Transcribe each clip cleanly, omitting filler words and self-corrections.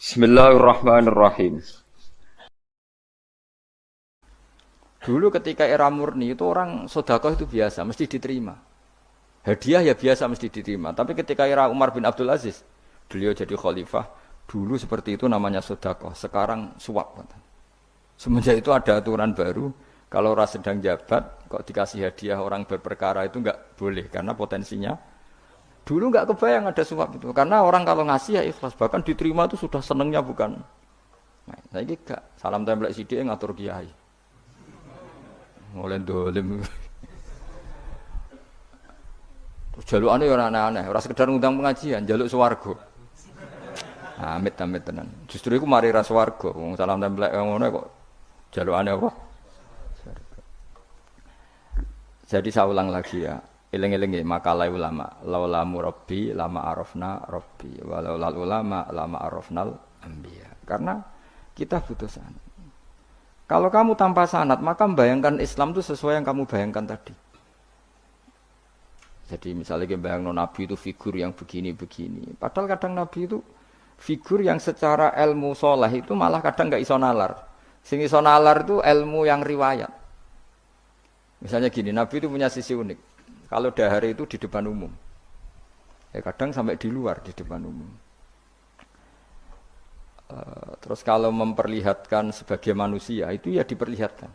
Bismillahirrahmanirrahim. Dulu ketika era murni itu orang sedekah itu biasa, mesti diterima. Hadiah ya biasa mesti diterima. Tapi ketika era Umar bin Abdul Aziz, beliau jadi khalifah, dulu seperti itu namanya sedekah, sekarang suap. Semenjak itu ada aturan baru, kalau orang sedang jabat, kok dikasih hadiah orang berperkara itu enggak boleh, karena potensinya. Dulu enggak kebayang ada suap itu, karena orang kalau ngasih ya ikhlas, bahkan diterima itu sudah senengnya bukan. Nah, saya enggak, salam templek sidik ngatur kiai. Mulai dolim. Jalukane ya ora aneh-aneh, ora sekedar ngundang pengajian, jaluk swarga. Amit-amit tenan. Justru iku mari ra swarga, wong salam templek ngono kok jalukane apa? Jadi saya ulang lagi ya, eling-eling makalah ulama, laula murabbi lama arafna rabbi, walau lal ulama lama arafnal anbiya. Karena kita butuh sanad. Kalau kamu tanpa sanad, maka membayangkan Islam itu sesuai yang kamu bayangkan tadi. Jadi misalnya kita bayangkan Nabi itu figur yang begini-begini. Padahal kadang Nabi itu figur yang secara ilmu soleh itu malah kadang nggak iso nalar. Sing iso nalar itu ilmu yang riwayat. Misalnya gini, Nabi itu punya sisi unik. Kalau dahar itu di depan umum. Ya kadang sampai di luar di depan umum. Terus kalau memperlihatkan sebagai manusia itu ya diperlihatkan.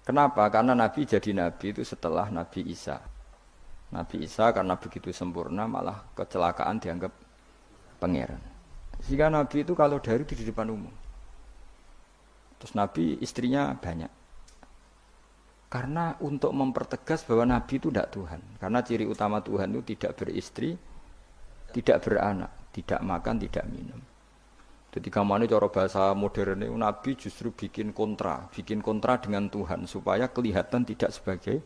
Kenapa? Karena Nabi jadi Nabi itu setelah Nabi Isa. Nabi Isa karena begitu sempurna malah kecelakaan dianggap pangeran. Sehingga Nabi itu kalau dari di depan umum. Terus Nabi istrinya banyak. Karena untuk mempertegas bahwa Nabi itu tidak Tuhan. Karena ciri utama Tuhan itu tidak beristri, tidak beranak, tidak makan, tidak minum. Jadi kamane cara bahasa modern itu Nabi justru bikin kontra dengan Tuhan supaya kelihatan tidak sebagai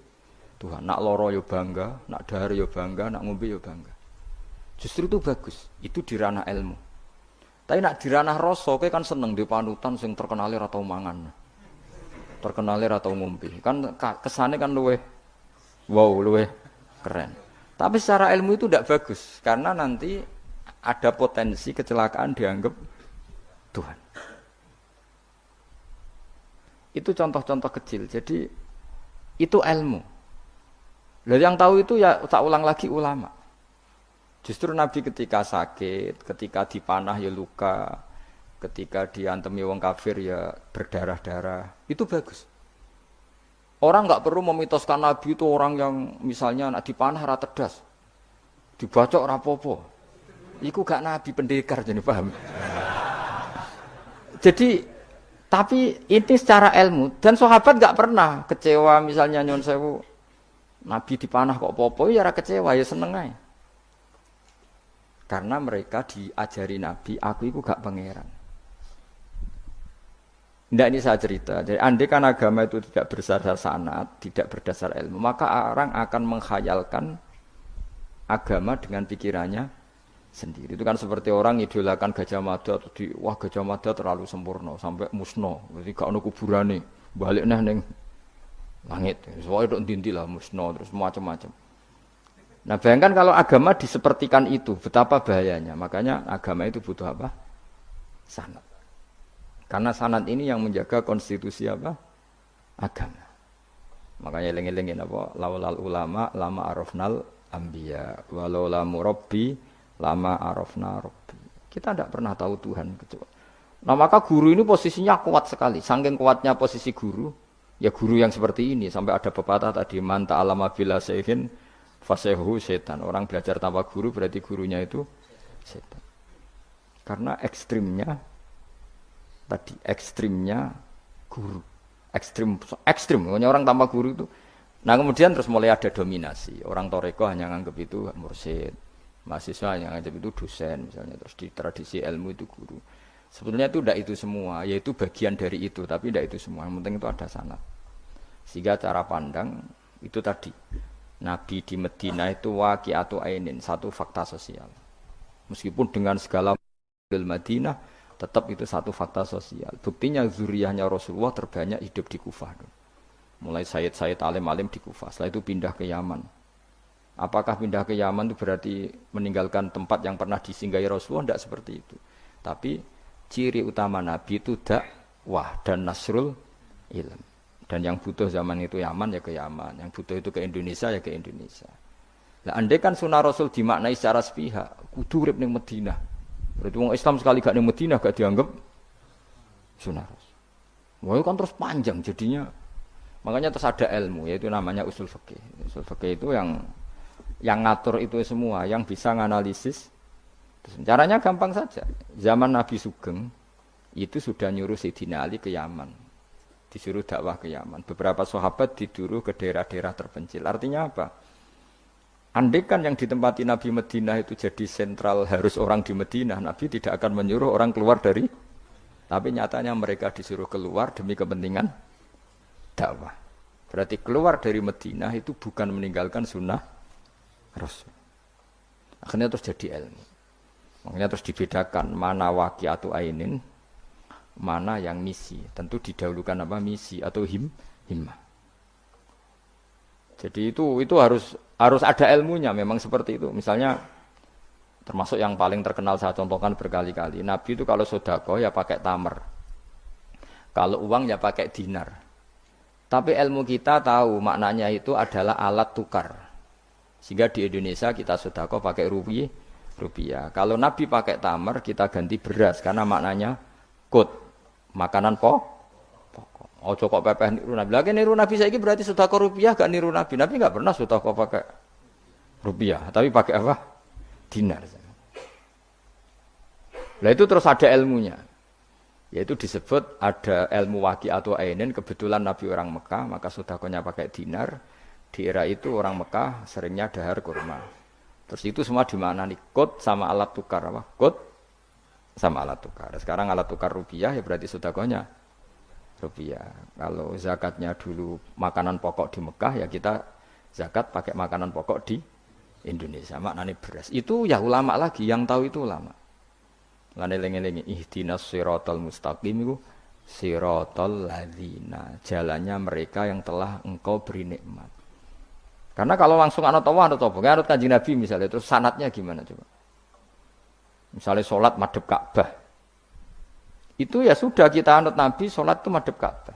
Tuhan. Nak loro yo bangga, nak dahar yo bangga, nak ngombe yo bangga. Justru itu bagus, itu di ranah ilmu. Tapi nak di ranah rasa kowe kan seneng di panutan sing terkenale ra tau mangan. Terkenale ra tau ngombe. Kan kesane kan luweh keren. Tapi secara ilmu itu tidak bagus karena nanti ada potensi kecelakaan dianggap Tuhan. Itu contoh-contoh kecil. Jadi itu ilmu. Lah yang tahu itu ya tak ulang lagi ulama. Justru Nabi ketika sakit, ketika dipanah ya luka, ketika diantemi wong kafir ya berdarah-darah. Itu bagus. Orang enggak perlu memitoskan Nabi itu orang yang misalnya nak dipanah ra tedas. Dibacok ra apa-apa. Iku gak Nabi pendekar jadi paham. Jadi, tapi ini secara ilmu dan sahabat nggak pernah kecewa misalnya nyon sewu Nabi dipanah kok popo ya ora kecewa ya seneng aja. Karena mereka diajari Nabi, aku itu gak pangeran. Ndak ini saya cerita. Jadi andai kan agama itu tidak berdasar sanad, tidak berdasar ilmu, maka orang akan menghayalkan agama dengan pikirannya sendiri. Itu kan seperti orang idolakan Gajah Mada atau wah Gajah Mada terlalu sempurna sampai musnah. Jadi gak ono kuburane, balik neh ning langit. Soale tok ndi lah musnah terus macam-macam. Nah, bayangkan kalau agama disepertikan itu, betapa bahayanya. Makanya agama itu butuh apa? Sanad. Karena sanad ini yang menjaga konstitusi apa? Agama. Makanya eling-elingin apa? Laulal ulama lama arafnal anbiya walau la murabbi lama arafna rabbi. Kita tidak pernah tahu Tuhan kecuali. Nah, maka guru ini posisinya kuat sekali. Saking kuatnya posisi guru, ya guru yang seperti ini sampai ada pepatah tadi man ta'allama bila sayhin fasehu setan. Orang belajar tanpa guru berarti gurunya itu setan. Karena ekstrimnya guru. Ekstrim. Orang tanpa guru itu. Nah, kemudian terus mulai ada dominasi. Orang toreko hanya nganggap itu mursyid. Mahasiswa yang ngajar itu dosen misalnya, terus di tradisi ilmu itu guru. Sebetulnya itu tidak itu semua, yaitu bagian dari itu, tapi tidak itu semua. Yang penting itu ada sanad. Sehingga cara pandang itu tadi, Nabi di Medina itu waqi'atu ainin, satu fakta sosial. Meskipun dengan segala Madinah, tetap itu satu fakta sosial. Buktinya zuriyahnya Rasulullah terbanyak hidup di Kufah. Mulai Sayyid alim-alim di Kufah, setelah itu pindah ke Yaman. Apakah pindah ke Yaman itu berarti meninggalkan tempat yang pernah disinggahi Rasulullah? Tidak seperti itu. Tapi ciri utama Nabi itu dakwah dan nasrul ilm. Dan yang butuh zaman itu Yaman ya ke Yaman, yang butuh itu ke Indonesia ya ke Indonesia. Lah andai kan sunnah Rasul dimaknai secara sepihak, kudu urip ning Madinah. Berarti wong Islam sekali gak ning Madinah gak dianggap sunnah Rasul. Wah, kan terus panjang jadinya. Makanya terus ada ilmu yaitu namanya usul fikih. Usul fikih itu yang ngatur itu semua, yang bisa nganalisis. Caranya gampang saja. Zaman Nabi Sugeng itu sudah nyuruh Sayyidina Ali ke Yaman. Disuruh dakwah ke Yaman. Beberapa sahabat disuruh ke daerah-daerah terpencil. Artinya apa? Andai kan yang ditempati Nabi Madinah itu jadi sentral harus orang di Madinah, Nabi tidak akan menyuruh orang keluar dari. Tapi nyatanya mereka disuruh keluar demi kepentingan dakwah. Berarti keluar dari Madinah itu bukan meninggalkan sunnah Rasul. Akhirnya terus jadi ilmu. Makanya terus dibedakan mana waqi'atu ainin, mana yang misi. Tentu didahulukan apa misi atau himmah. Jadi itu harus ada ilmunya memang seperti itu. Misalnya termasuk yang paling terkenal saya contohkan berkali-kali. Nabi itu kalau sedekah ya pakai tamar. Kalau uang ya pakai dinar. Tapi ilmu kita tahu maknanya itu adalah alat tukar. Sehingga di Indonesia kita sedekah pakai rupiah. Kalau Nabi pakai tamar kita ganti beras karena maknanya kut, makanan pokok. Ojo kok pepeh niru Nabi. Lagi niru Nabi saiki berarti sedekah rupiah gak niru Nabi. Nabi gak pernah sedekah pakai rupiah, tapi pakai apa? Dinar. Nah itu terus ada ilmunya. Yaitu disebut ada ilmu waqi'atu ainin, kebetulan Nabi orang Mekah, maka sedekahnya pakai dinar. Di era itu orang Mekah seringnya dahar kurma. Terus itu semua dimaknani kut sama alat tukar apa? Kut sama alat tukar. Sekarang alat tukar rupiah ya berarti sedekahnya rupiah. Kalau zakatnya dulu makanan pokok di Mekah ya kita zakat pakai makanan pokok di Indonesia. Maknanya beras. Itu ya ulama lagi yang tahu itu ulama. Lan eling-eling ihdinas siratal mustaqim iku siratal ladzina, jalannya mereka yang telah engkau beri nikmat. Karena kalau langsung anut Allah, anut Kanjeng Nabi misalnya, terus sanatnya gimana coba? Misalnya sholat madhep Ka'bah. Itu ya sudah kita anut Nabi, sholat itu madhep Ka'bah.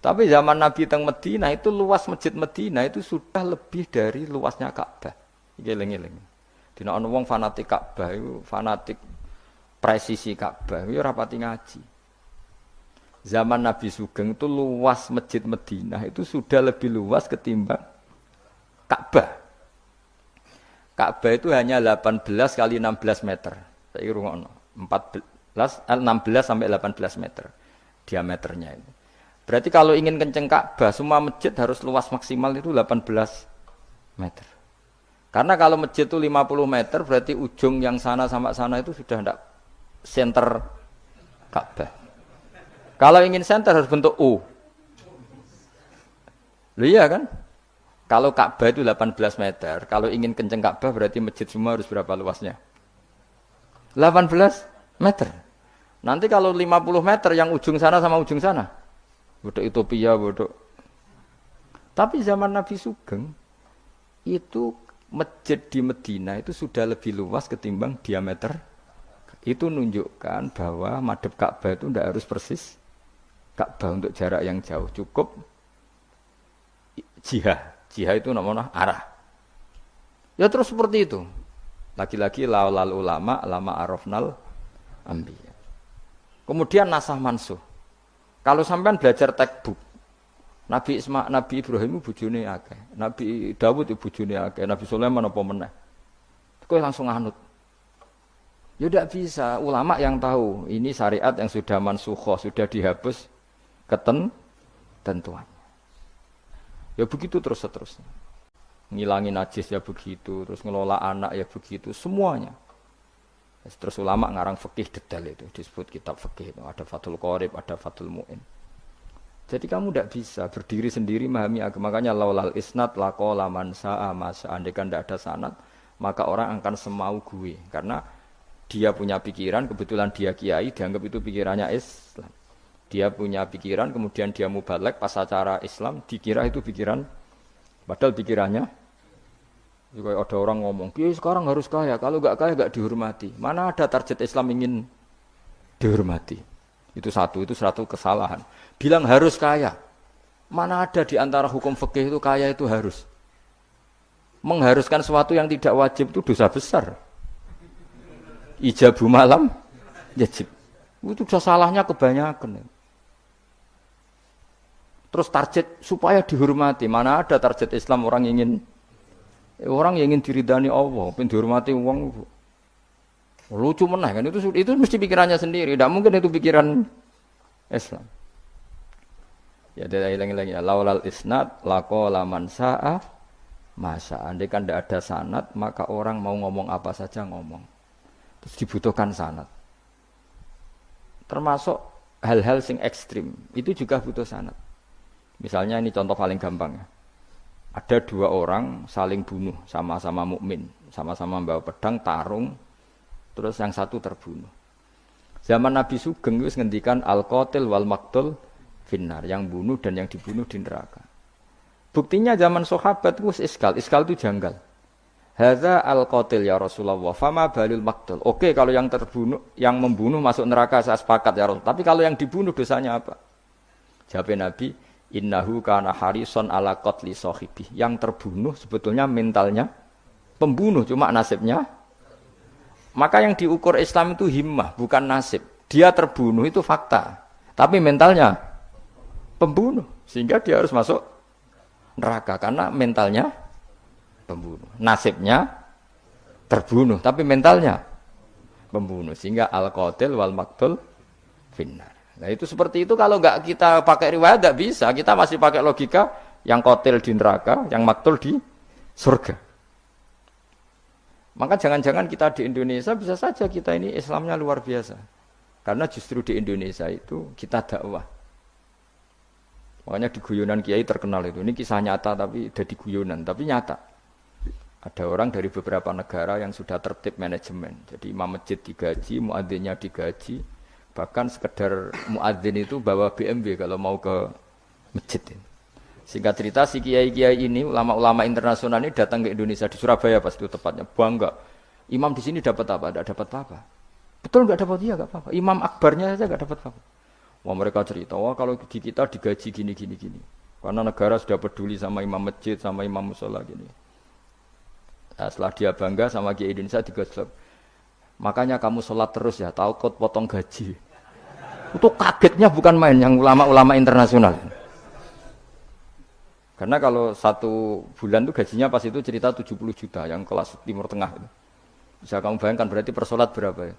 Tapi zaman Nabi teng Madinah itu luas masjid Madinah itu sudah lebih dari luasnya Ka'bah. Iki eling-eling. Dina ana wong fanatik Ka'bah itu fanatik presisi Ka'bah, itu rapati ngaji. Zaman Nabi Sugeng itu luas masjid Madinah itu sudah lebih luas ketimbang Ka'bah. Ka'bah itu hanya 18 kali 16 meter. Saya rungokno. 16 sampai 18 meter diameternya itu. Berarti kalau ingin kenceng Ka'bah, semua masjid harus luas maksimal itu 18 meter. Karena kalau masjid itu 50 meter, berarti ujung yang sana sama sana itu sudah tidak center Ka'bah. Kalau ingin center harus bentuk U. Loh iya kan? Kalau Ka'bah itu 18 meter, kalau ingin kenceng Ka'bah berarti masjid semua harus berapa luasnya? 18 meter. Nanti kalau 50 meter yang ujung sana sama ujung sana, bodoh utopia, bodoh. Tapi zaman Nabi Sugeng, itu masjid di Madinah itu sudah lebih luas ketimbang diameter. Itu menunjukkan bahwa madhep Ka'bah itu tidak harus persis Ka'bah untuk jarak yang jauh, cukup jihah. Jihad itu namanya arah. Ya terus seperti itu. Lagi-lagi laulal ulama lama arafnal anbiya. Kemudian nasah mansuh. Kalau sampean belajar textbook, Nabi Ibrahim bojone akeh, Nabi Dawud bojone akeh, Nabi Sulaiman apa meneh. Kowe langsung anut. Ya tidak bisa. Ulama yang tahu ini syariat yang sudah mansukhoh, sudah dihapus ketentuan. Ya begitu terus seterusnya. Ngilangin najis ya begitu, terus ngelola anak ya begitu, semuanya. Terus ulama ngarang fikih detail itu, disebut kitab fikih itu. Ada Fathul Qorib, ada Fathul Mu'in. Jadi kamu tidak bisa berdiri sendiri memahami agama. Makanya laulal isnad laqala man sa'a masa. Andaikan tidak ada sanad, maka orang akan semau gue. Karena dia punya pikiran, kebetulan dia kiai, dianggap itu pikirannya Islam. Dia punya pikiran, kemudian dia mubalek pas acara Islam, dikira itu pikiran, padahal pikirannya, juga ada orang ngomong, kiai sekarang harus kaya, kalau nggak kaya nggak dihormati. Mana ada target Islam ingin dihormati. Itu satu kesalahan. Bilang harus kaya. Mana ada di antara hukum fikih itu kaya itu harus. Mengharuskan sesuatu yang tidak wajib itu dosa besar. Ijabu malam wajib. Itu dosa salahnya kebanyakan. Terus target supaya dihormati. Mana ada target Islam orang yang ingin diridani Allah, pengen dihormati wong. Lucu meneh kan itu mesti pikirannya sendiri, tidak mungkin itu pikiran Islam. Ya tidak hilang-hilang ya. Laulal isnad laqala man sa'a masa. Andai kan tidak ada sanad, maka orang mau ngomong apa saja ngomong. Terus dibutuhkan sanad. Termasuk hal-hal sing ekstrim, itu juga butuh sanad. Misalnya ini contoh paling gampang ya. Ada dua orang saling bunuh, sama-sama mukmin, sama-sama bawa pedang tarung. Terus yang satu terbunuh. Zaman Nabi Sugeng itu ngendikan al-qatil wal maqtul finnar, yang bunuh dan yang dibunuh di neraka. Buktinya zaman sahabat itu iskal itu janggal. Hadza al-qatil ya Rasulullah, fama balil maqtul. Oke, kalau yang terbunuh, yang membunuh masuk neraka saya sepakat ya Rasul. Tapi kalau yang dibunuh dosanya apa? Jawab Nabi, innahu kana harison ala qatli sahibi. Yang terbunuh sebetulnya mentalnya pembunuh, cuma nasibnya. Maka yang diukur Islam itu himmah, bukan nasib. Dia terbunuh itu fakta, tapi mentalnya pembunuh, sehingga dia harus masuk neraka karena mentalnya pembunuh. Nasibnya terbunuh, tapi mentalnya pembunuh, sehingga al-qatil wal maqtul finnar. Nah itu seperti itu, kalau enggak kita pakai riwayat enggak bisa, kita masih pakai logika yang qatil di neraka, yang maqtul di surga. Maka jangan-jangan kita di Indonesia bisa saja kita ini Islamnya luar biasa. Karena justru di Indonesia itu kita dakwah. Makanya di guyonan kiai terkenal itu. Ini kisah nyata tapi jadi guyonan, tapi nyata. Ada orang dari beberapa negara yang sudah tertib manajemen. Jadi imam masjid digaji, muadzinnya digaji. Bahkan sekedar muadzin itu bawa BMW kalau mau ke masjid. Singkat cerita si kiai-kiai ini, ulama-ulama internasional ini datang ke Indonesia, di Surabaya pas itu tepatnya, bangga. Imam di sini dapat apa? Tidak dapat apa. Betul nggak dapat? Iya nggak apa-apa. Imam akbarnya saja nggak dapat apa. Wah mereka cerita, wah kalau di kita digaji gini. Karena negara sudah peduli sama imam masjid, sama imam musola gini. Nah, setelah dia bangga sama kiai Indonesia digosok. Makanya kamu sholat terus ya, takut potong gaji. Itu kagetnya bukan main yang ulama-ulama internasional. Karena kalau satu bulan itu gajinya pas itu cerita 70 juta yang kelas Timur Tengah itu. Bisa kamu bayangkan berarti per sholat berapa ya?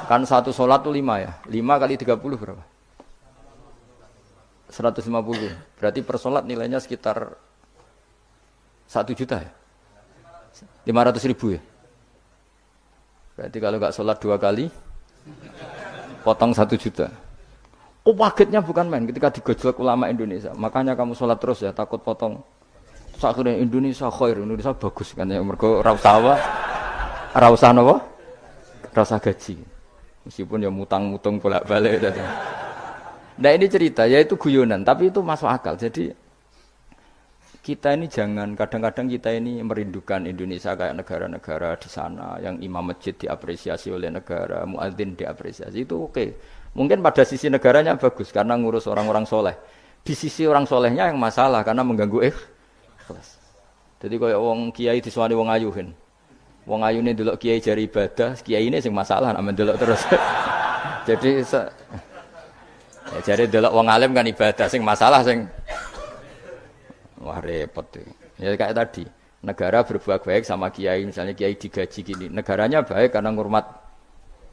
Kan satu sholat itu 5 ya. 5 kali 30 berapa? 150. Berarti per sholat nilainya sekitar 1 juta ya? 500 ribu ya? Berarti kalau nggak sholat 2 kali potong 1 juta. Oh kagetnya bukan main ketika digojlok ulama Indonesia. Makanya kamu sholat terus ya, takut potong. Sakhirnya Indonesia khair, Indonesia bagus kan ya. Mergo ra usah napa? Ra usah gaji. Meskipun ya mutang-mutung bolak-balik. Nah ini cerita, yaitu guyonan, tapi itu masuk akal. Jadi kita ini jangan, kadang-kadang kita ini merindukan Indonesia kayak negara-negara di sana yang imam masjid diapresiasi oleh negara, muadzin diapresiasi, itu oke. Mungkin pada sisi negaranya bagus karena ngurus orang-orang soleh. Di sisi orang solehnya yang masalah karena mengganggu ikhlas. Jadi kayak wong kiai disuwani wong ayuhin. Wong ayune delok kiai jari ibadah, kiai ini sing masalah nek mendelok terus. Jadi ya jari delok wong alim kan ibadah, sing masalah sing wah repot tuh. Ya kayak tadi, negara berbuat baik sama kiai, misalnya kiai digaji gini. Negaranya baik karena ngurmat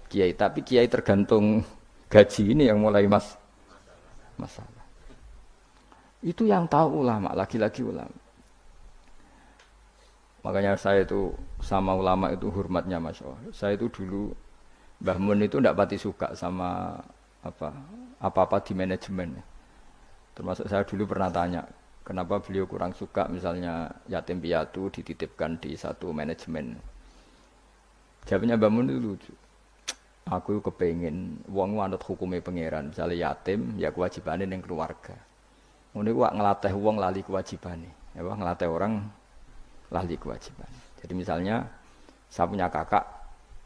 kiai, tapi kiai tergantung gaji ini yang mulai masalah. Itu yang tahu ulama, lagi-lagi ulama. Makanya saya itu sama ulama itu hormatnya Masya Allah. Saya itu dulu Mbah Mun itu tidak pati suka sama apa-apa di manajemen. Termasuk saya dulu pernah tanya, kenapa beliau kurang suka misalnya yatim piatu dititipkan di satu manajemen. Jawabnya Mbah Mun itu lucu. Aku kepengin wong manut hukume pangeran, misalnya yatim ya kewajibane ning keluarga. Ngono iku ngelatih wong lali kewajibane. Ya ngelatih orang lali kewajiban. Jadi misalnya saya punya kakak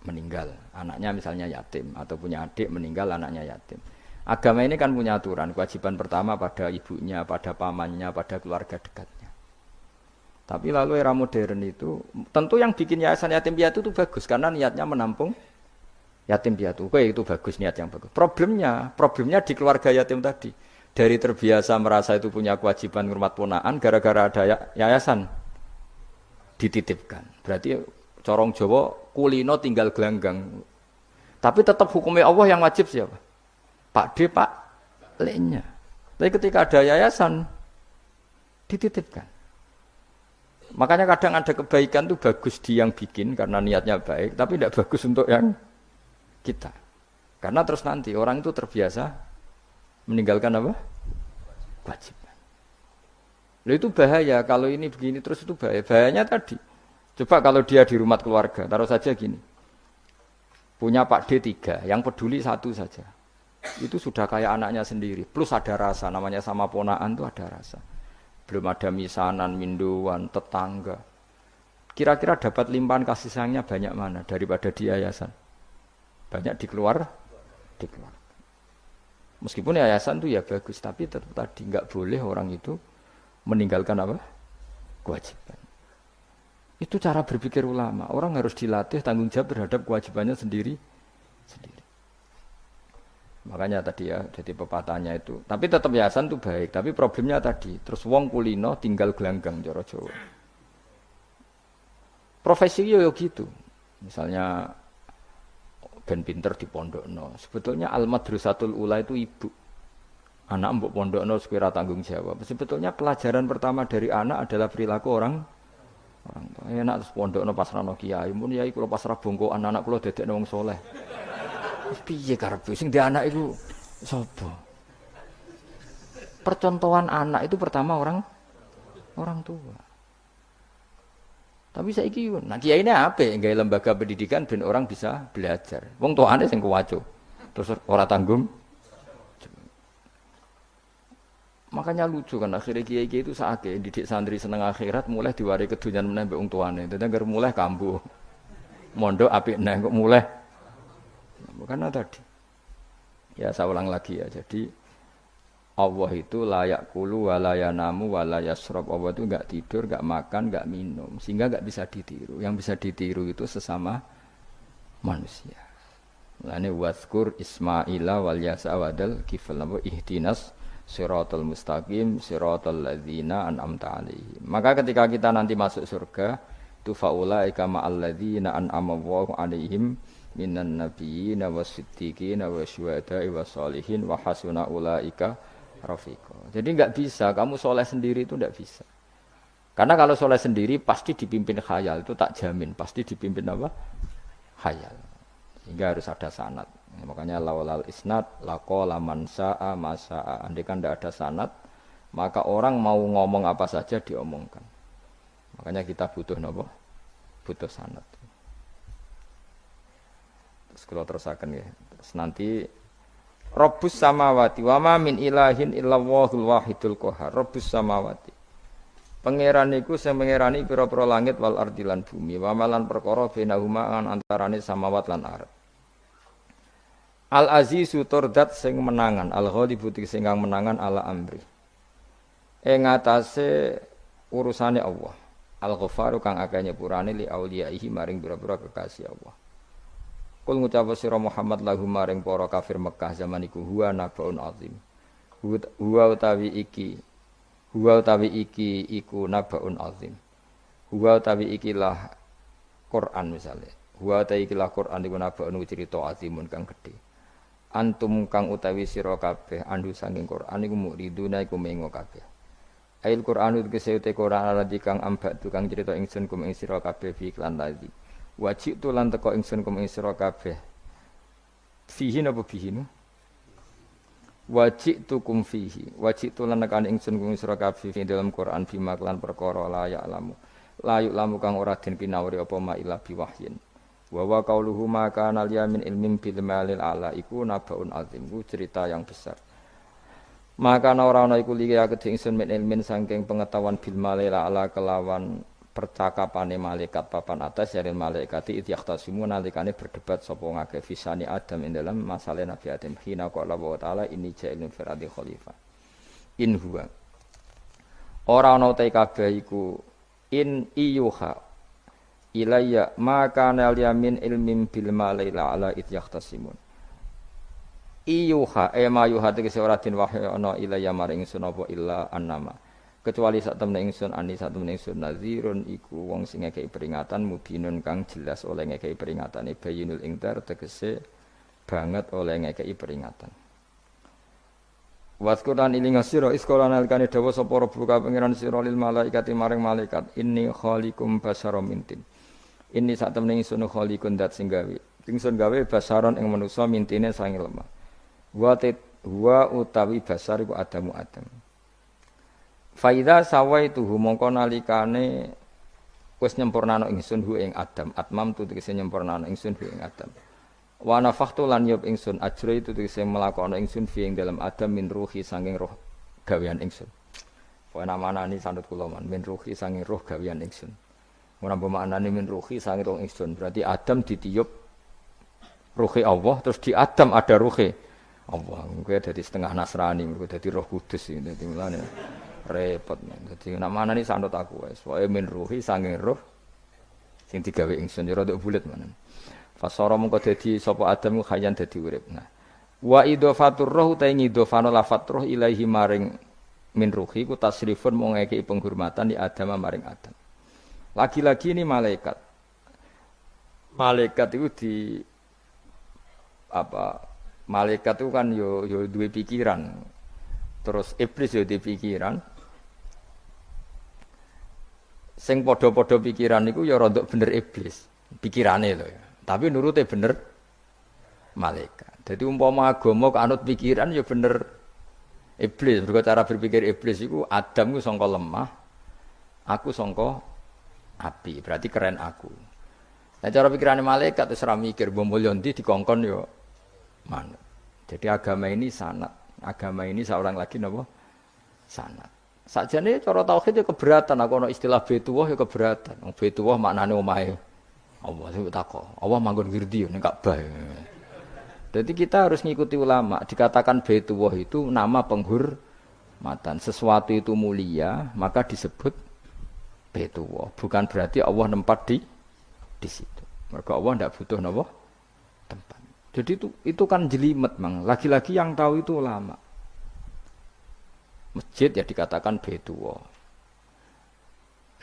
meninggal, anaknya misalnya yatim atau punya adik meninggal anaknya yatim. Agama ini kan punya aturan, kewajiban pertama pada ibunya, pada pamannya, pada keluarga dekatnya. Tapi lalu era modern itu, tentu yang bikin yayasan yatim piatu itu bagus karena niatnya menampung yatim piatu. Oke, itu bagus, niat yang bagus. Problemnya di keluarga yatim tadi. Dari terbiasa merasa itu punya kewajiban ngurmat ponaan, gara-gara ada yayasan dititipkan. Berarti corong Jawa kulino tinggal gelanggang. Tapi tetap hukumnya Allah yang wajib siapa? Pak D, Pak L-nya. Tapi ketika ada yayasan dititipkan. Makanya kadang ada kebaikan itu bagus di yang bikin karena niatnya baik, tapi tidak bagus untuk yang kita. Karena terus nanti orang itu terbiasa meninggalkan apa? Kewajiban. Lalu itu bahaya, kalau ini begini terus itu bahaya. Bahayanya tadi. Coba kalau dia di rumah keluarga, taruh saja gini. Punya Pak D 3, yang peduli 1 saja. Itu sudah kayak anaknya sendiri. Plus ada rasa, namanya sama ponaan itu ada rasa. Belum ada misanan, minduan, tetangga. Kira-kira dapat limpahan kasih sayangnya banyak mana daripada di yayasan? Banyak di keluarga. Meskipun yayasan itu ya bagus, tapi tetap tadi nggak boleh orang itu meninggalkan apa? Kewajiban. Itu cara berpikir ulama. Orang harus dilatih tanggung jawab terhadap kewajibannya sendiri. Makanya tadi ya, jadi pepatahnya itu. Tapi tetap yayasan itu baik. Tapi problemnya tadi, terus wong kulino tinggal gelanggang cara Jawa. Profesi yo gitu. Misalnya ben pinter di pondokno. Sebetulnya al-madrasatul ula itu ibu. Anak mbok pondokno sekira tanggung jawab. Sebetulnya pelajaran pertama dari anak adalah perilaku orang tua. Enak terus pondokno pasrah kiai. Mun yai kula pasrah bongko anak-anak kula dedekno wong saleh. Piye karepe sing di anak iku sapa? Percontohan anak itu pertama orang tua. Tapi saiki nah kiai ini apik gawe lembaga pendidikan ben orang bisa belajar. Wong tuane sing kuwaco. Terus ora tanggung. Makanya lucu kan akhirnya kiai-kiai itu sakit didik santri seneng akhirat mulai diwari kedunyan meneh mbek wong tuane. Dadi anggere mulai kambuh. Mondok apik neh kok mulai. Karena tadi ya saya ulang lagi ya. Jadi Allah itu layak kulu walayanamu walayasrob. Allah itu enggak tidur, enggak makan, enggak minum, sehingga enggak bisa ditiru. Yang bisa ditiru itu sesama manusia. Mulane wazkur Ismaila wal Yasa wadal kifal nabo ihdinas siratal mustaqim siratal ladzina an'amta alaihim. Maka ketika kita nanti masuk surga, tu faulaika ma'al ladzina an'ama Allahu alaihim minan nabiyyin wasiddiqin wasyuhada'i wassalihin wa hasuna ulaika rafiqa. Jadi enggak bisa kamu soleh sendiri itu enggak bisa. Karena kalau soleh sendiri pasti dipimpin khayal, itu tak jamin pasti dipimpin apa? Khayal. Sehingga harus ada sanad. Makanya laulal isnad laqala man sa'a ma sa'a. Andai kan enggak ada sanad, maka orang mau ngomong apa saja diomongkan. Makanya kita butuh napa? Butuh sanad. Terus kalau terusakan ya. Terus nanti Rabbus samawati wa ma min ilahin illallahul wahidul qahar. Rabbus samawati. Pangeran iku sing pangerani pira-pira langit wal ardi lan bumi. Wa malan perkara benahuma antarane samawat lan ardh. Al azizu turdat sing menangan, al ghalibu sing menangan ala amri. Ing atase urusane Allah. Al ghafaru kang akeh nyepurane li auliyaihi maring pira-pira kekasih Allah. Kul ngucap sira Muhammad lahum maring para kafir Mekah zaman iku huwa nabaun azim. Huwa utawi iki iku nabaun azim. Huwa utawi ikilah Quran misale. Huwa utawi ikilah Quran iku nabaun cerita azimun kang gedhe. Antum kang utawi sira kabeh andu saking Quran iku muriduna iku mengo kabeh. Ail Qur'anu tegese Quran alladzi kang ambak tukang cerita ingsun kum ing sira kabeh fi iklan ladzi. Wajib tu lan teko ingsun kum ing sira kabeh. Fihi napa bihi? Wajib tu kum fihi. Wajib tu lan nekane ingsun kum ing sira kabeh dalam Quran bima lan perkara la ya'lamu. La ya'lamu kang ora den pinawuri apa ma ila biwahyin. Wa wa qauluhu ma kana liyamin ilmin bil malil ala iku nabaun azim. Ku cerita yang besar. Maka ora ana iku liya kedhe ingsun min ilmin saking pengetahuan bil malil ala kelawan percakapane malaikat papan atas yaril malaikati idyaqtasimu nalikane berdebat sapa ngake fisani Adam ing dalam masalah Nabi Adam hina qala wa ta'ala inni ja'ilun fil ardi khalifah in huwa ora ana te kabeh iku in iyuha ilayya ma kana yamin ilmin bil malaila ala idyaqtasimun iyuha ma yuha tegese ora den wahyu ana ilayya maring ingsun apa illa annama kecuali sak temne ingsun ani sak temne ingsun nazirun iku wong sing ngekeki peringatan mubinun kang jelas oleh ngekeki peringatan bayinul ingdar tegese banget oleh ngekeki peringatan waskuran ilinga sira iskola nalikane dawa sapa rabbuka pangeran sira lil malaikati maring malaikat inni khaliqum basaram mintin inni sak temne ingsun khaliqun dat sing gawe ingsun gawe basaron ing manusa mintine sange lemah wa utawi basar iku Adam Faida sawaituhu mongko nalikane wis nyempurnano ingsun hu ing Adam atmam tu tegese nyempurnano ingsun hu ing Adam wa nafakhtu lan yub ingsun ajra itu tegese melakono ingsun fi ing dalam Adam min ruhi sanging roh gawean ingsun wa namanani sanut kula man min ruhi sanging roh gawean ingsun ora maknane min ruhi sanging roh ingsun berarti Adam ditiup ruhi Allah terus di Adam ada ruhi Allah kuwi dadi setengah Nasrani mergo dadi Roh Kudus iki dadi mulane repot. Dadi namane sanut aku wis. Wae min ruhi sanging roh sing digawe ingsun ya rada bulet menan. Fasara mengko dadi sapa Adam khayan dadi urip. Nah. Wa idhafatur roh ta ngidhofano lafat roh ilahi maring min ruhi ku tasrifun mung ngekeki penghormatan di Adam maring Adam. Lagi-lagi ini malaikat. Malaikat itu malaikat itu kan yo duwe pikiran. Terus iblis yo duwe pikiran. Sing padha-padha pikiran niku ya rada bener iblis, pikirane lho ya. Tapi nurute bener malaikat. Dadi umpama agama kok anut pikiran ya bener iblis. Mergo cara berpikir iblis iku Adam ku sangka lemah, aku sangka api. Berarti keren aku. Nah cara pikirane malaikat wis ora mikir mbok mulya ndi dikongkon ya manut. Jadi agama ini sanad. Agama ini seorang lagi napa? Sanad. Sakjane cara tauhid ya keberatan, aku ana istilah Baitullah ya keberatan. Wong Baitullah maknane omahe Allah sing takok. Allah manggon wirdi ning Ka'bah. Jadi kita harus ngikuti ulama. Dikatakan Baitullah itu nama penghormatan. Sesuatu itu mulia, maka disebut Baitullah. Bukan berarti Allah nempat di situ. Mergo Allah ndak butuh napa? Tempat. Jadi itu kan jelimet, Mang. Lagi-lagi yang tahu itu ulama. Masjid ya dikatakan Baitullah.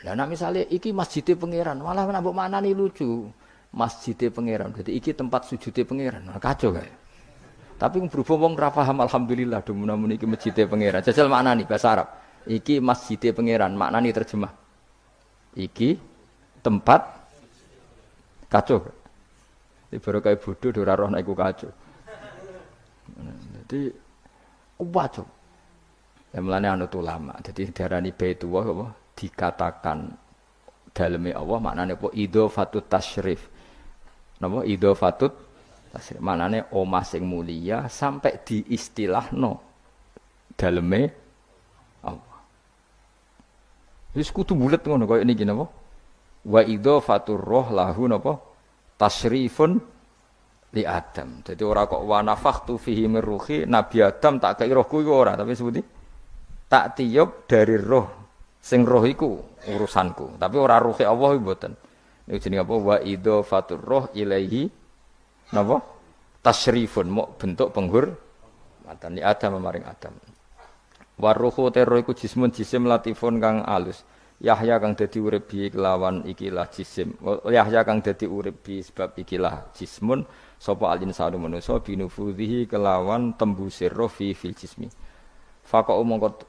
Lah nek misale iki masjidé pangeran, malah nek mbok maknani lucu. Masjidé pangeran. Jadi iki tempat sujudé pangeran. Nah, kacau kae. Tapi berhubung wong ra paham alhamdulillah dumun iki masjidé pangeran. Jajal maknani bahasa Arab. Iki masjidé pangeran, maknani terjemah. Iki tempat kacau. Baru kayak bodoh ora roh nek iku kacau. Jadi kacau. Mulane anut ulama. Jadi diarani Baitullah apa? Dikatakan daleme Allah maknane apa? Idhofatut tasyrif. Napa idhofatut tasyrif? Maknane omah sing mulia sampai diistilahno daleme Allah. Wis kudu bulet ngono kaya niki napa? Wa idhofatur roh lahu napa? Tasyrifun li Adam. Jadi ora kok wa nafakhtu fihi min ruhi Nabi Adam tak kei rohku iku ora, tapi sebuti tak tiup dari roh sing roh iku urusanku, tapi ora ruhe Allah mboten. Niku jenenge apa? Wa idhofatur roh ilaihi napa? Tasyrifun mok bentuk penghormatan li Adam maring Adam. Wa ruhu terro iku jismun jisim latifun kang alus. Yahya kang dadi urip bi kelawan ikilah jisim. Yahya kang dadi urip bi sebab ikilah jismun sapa al-insanu manusa binufudhihi kelawan tembusir roh fi fil jismi. Faqa mongko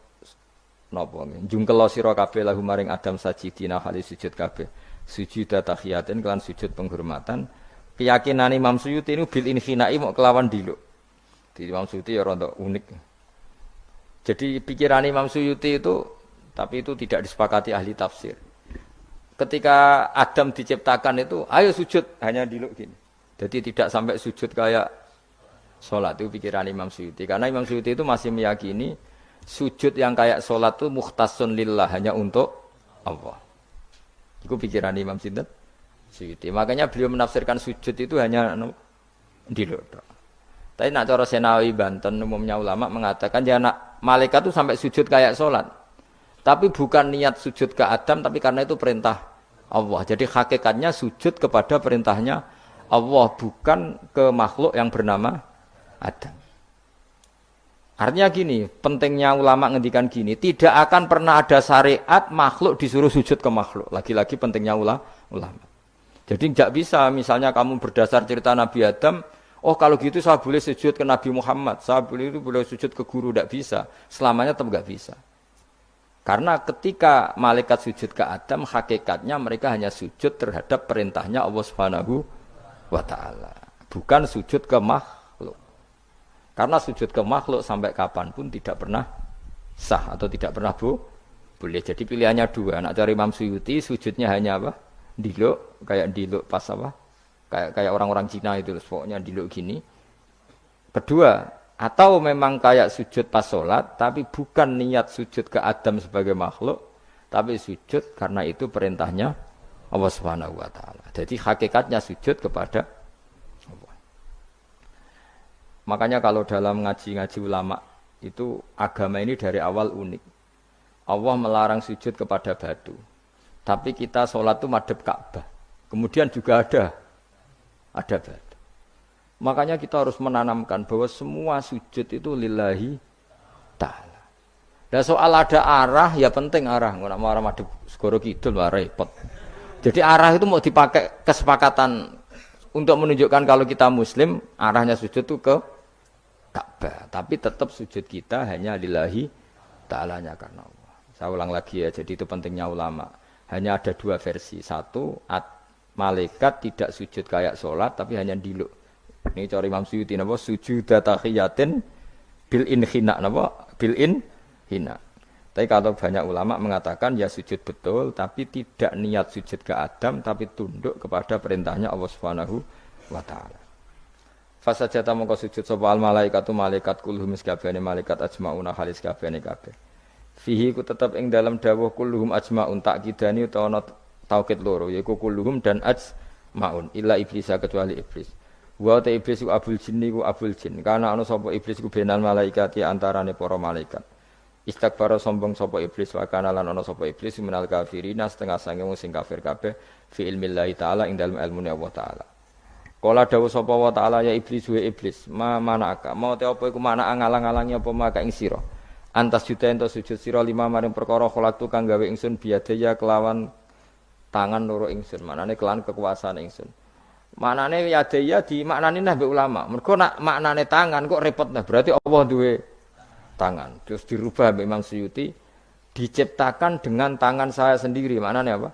napa njungkel sira kabeh lahu maring Adam sajidina hali sujud kabeh. Sujud tahiyatin kelan sujud penghormatan. Keyakinan Imam Suyuti ini bil inhinai mok kelawan diluk. Di Imam Suyuti ya rada unik. Jadi pikiran Imam Suyuti itu tapi itu tidak disepakati ahli tafsir. Ketika Adam diciptakan itu, ayo sujud, hanya diluk gini. Jadi tidak sampai sujud kayak sholat, itu pikiran Imam Suyuti. Karena Imam Suyuti itu masih meyakini sujud yang kayak sholat itu mukhtasun lillah, hanya untuk Allah. Iku pikiran Imam sinten Suyuti. Makanya beliau menafsirkan sujud itu hanya ndiluk tok. Tapi nak cara Senawi Banten umumnya ulama mengatakan ya nak malaikat itu sampai sujud kayak sholat. Tapi bukan niat sujud ke Adam tapi karena itu perintah Allah. Jadi hakikatnya sujud kepada perintahnya Allah bukan ke makhluk yang bernama Adam. Artinya gini, pentingnya ulama ngendikan gini, tidak akan pernah ada syariat makhluk disuruh sujud ke makhluk. Lagi-lagi pentingnya ulama. Jadi tidak bisa misalnya kamu berdasar cerita Nabi Adam, oh kalau gitu saya boleh sujud ke Nabi Muhammad, saya boleh sujud ke guru, tidak bisa. Selamanya tetap tidak bisa. Karena ketika malaikat sujud ke Adam, hakikatnya mereka hanya sujud terhadap perintahnya Allah Subhanahu wa Ta'ala. Bukan sujud ke makhluk. Karena sujud ke makhluk sampai kapanpun tidak pernah sah atau tidak pernah boleh. Jadi pilihannya dua. Nak cari Imam Suyuti sujudnya hanya apa? Diluk, kayak diluk pas apa? Kayak orang-orang Cina itu, pokoknya diluk gini. Kedua, atau memang kayak sujud pas sholat, tapi bukan niat sujud ke Adam sebagai makhluk, tapi sujud karena itu perintahnya Allah Subhanahu wa Ta'ala. Jadi hakikatnya sujud kepada Allah. Makanya kalau dalam ngaji-ngaji ulama itu agama ini dari awal unik. Allah melarang sujud kepada batu. Tapi kita sholat itu madhep Ka'bah. Kemudian juga ada batu. Makanya kita harus menanamkan bahwa semua sujud itu lillahi ta'ala. Dan soal ada arah, ya penting arah. Nggak mau arah madhep segoro kidul, repot. Jadi arah itu mau dipakai kesepakatan untuk menunjukkan kalau kita muslim, arahnya sujud itu ke Ka'bah. Tapi tetap sujud kita hanya lillahi ta'alanya karena Allah. Saya ulang lagi ya, jadi itu pentingnya ulama. Hanya ada dua versi. Satu, malaikat tidak sujud kayak sholat, tapi hanya diluk. Ini cara Imam Suyuti, napa? Sujud tahiyatin bil-in hina, napa? Bil-in hina. Tapi kalau banyak ulama mengatakan ya sujud betul, tapi tidak niat sujud ke Adam, tapi tunduk kepada perintahnya Allah Subhanahu wa Ta'ala. Fasajata mongko sujud sapa al malaikatu malaikat kulluhum sakabehane malaikat ajmauna halis kabehane kabeh. Fihi ku tetep ing dalam dawuh kulluhum ajmaun takkidani utawa ana taukid loro yaiku kulluhum dan ajmaun illa iblis kecuali iblis. Wa ta iblis ku abul jinni ku abul jin. Karena ana sapa iblis ku benal malaikat ya antarane para malaikat. Istakbara sombong sapa iblis wa kana lan ana sapa iblis minal kafirina setengah sange wong sing kafir kabeh fi ilmillahi taala ing dalem ilmune Allah taala. Kala dawuh sapa wa taala ya iblis wa iblis ma manaka mau te apa iku mana ngalang-alangi apa maka ing sira antas juta ento sujud sira lima maring perkara kholaktu kang gawe ingsun biadaya kelawan tangan loro ingsun manane kelawan kekuasaan ingsun manane yadaya di maknane nah mbek ulama mergo nak maknane tangan kok repot nah berarti Allah duwe tangan terus dirubah mbek Imam Suyuti diciptakan dengan tangan saya sendiri maknane apa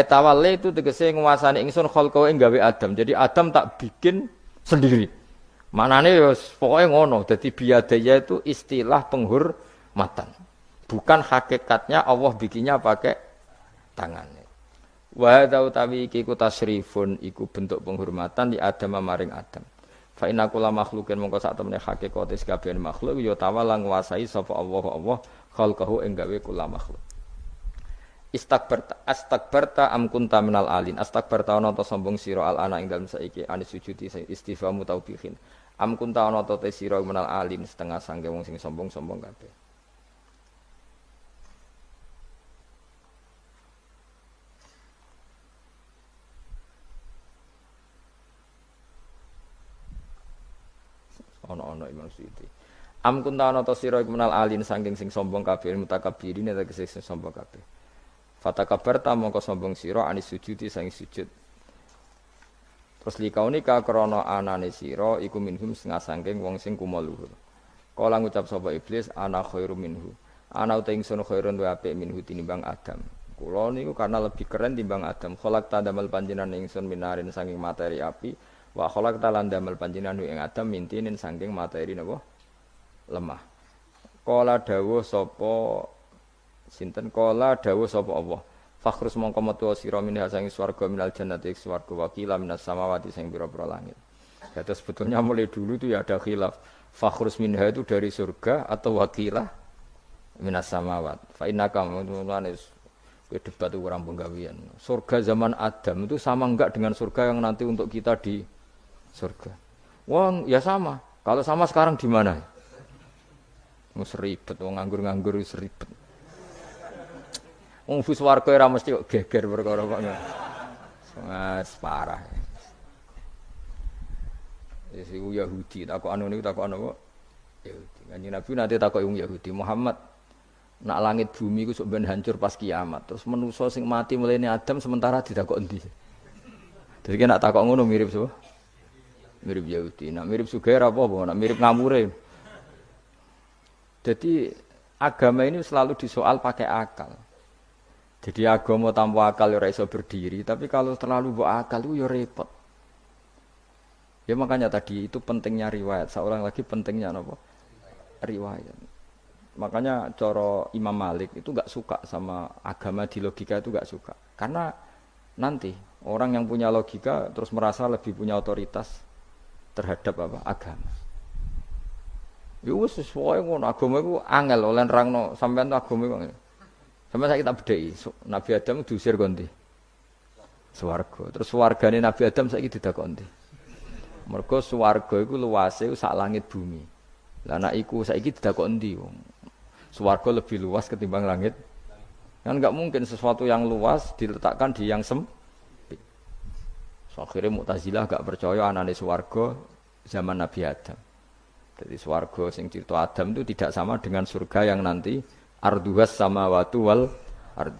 tawalle itu tegese nguasani ingsun khalqahu ing gawe Adam. Jadi Adam tak bikin sendiri. Manane ya pokoke ngono. Dadi biadaya itu istilah penghormatan. Bukan hakikatnya Allah bikinnya pakai tangannya. Wa hadza utawi iki ku tasyrifun iku bentuk penghormatan di Adam maring Adam. Fa inna kulla makhluqin mongko sak temene hakikate kabeh makhluk ya tawala nguasai sapa Allah khalqahu ing gawe kula makhluk. Astakbarta am kunta minal alin astakbarta ana ta sombong sira al ana ing dalem saiki anis sujudi istifamu taubihin am kunta ana ta te sira minal alin setengah sangge wong sing sombong-sombong kabeh ana Imam Suyuti am kunta ana ta sira minal alin saking sing sombong kabeh mutakabbirin tegese sing sombong kabeh Fatakabarta mongko sombong sira anis sujudi sang sujud. Terus likaunika krana anane sira iku minhum setengah saking wong sing kumo luhur. Kala ngucap sapa iblis ana khairu minhu. Ana uta ingsun khairun wa apik minhu tinimbang Adam. Kula niku karena lebih keren timbang Adam. Kholak tandamel panjenengan ingsun minarin saking materi api wa kholak talan damel panjenengan ing Adam mintinin saking materi napa lemah. Kala dawuh sapa sinten kala dawuh sapa Allah fakhrus mongko metu sira minha sangi swarga minal jannati swarga wakila minas samawati sing pira-pira langit. Jadi sebetulnya mulai dulu itu ya ada khilaf fakhrus minha itu dari surga atau wakilah minas samawat fa innaka Debat itu kurang penggawean. Surga zaman Adam itu sama enggak dengan surga yang nanti untuk kita di surga? Wah, ya sama. Kalau sama sekarang di mana? Wis ribet, wong nganggur-nganggur wis ribet. Wong bus warga ora mesti kok geger perkara kok. Wes parah. Wis iku Yahudi, takokan niku takokan apa? Yahudi. Kanjeng Nabi nate takoki wong Yahudi, Muhammad, nak langit bumi iku sok ben hancur pas kiamat. Terus manusa sing mati mulai Adam sementara ditakok endi? Dadi nek takok ngono mirip sapa? Mirip Yahudi. Nak mirip Sugair apa? Nak mirip ngamure. Jadi agama ini selalu disoal pakai akal. Jadi agama tanpa akal ora iso berdiri, tapi kalau terlalu mbok akal itu ya repot. Ya makanya tadi itu pentingnya riwayat. Seorang lagi pentingnya apa? Riwayat. Makanya cara Imam Malik itu enggak suka sama agama di logika itu enggak suka. Karena nanti orang yang punya logika terus merasa lebih punya otoritas terhadap apa? Agama. Ya wis sesuai ngono, agama iku angel oleh nerangno sampean agama iku. Sampai saya kita bedai, Nabi Adam diusir konti, swarga. Terus swargane Nabi Adam saya kita konti. Mergo swarga itu luasnya sak langit bumi. Lah nak iku saya kita konti. Swarga lebih luas ketimbang langit. Kan enggak mungkin sesuatu yang luas diletakkan di yang sempit. So, akhirnya Mu'tazilah enggak percaya anane swarga zaman Nabi Adam. Jadi swarga sing cerita Adam itu tidak sama dengan surga yang nanti arduhas samawati wal ard.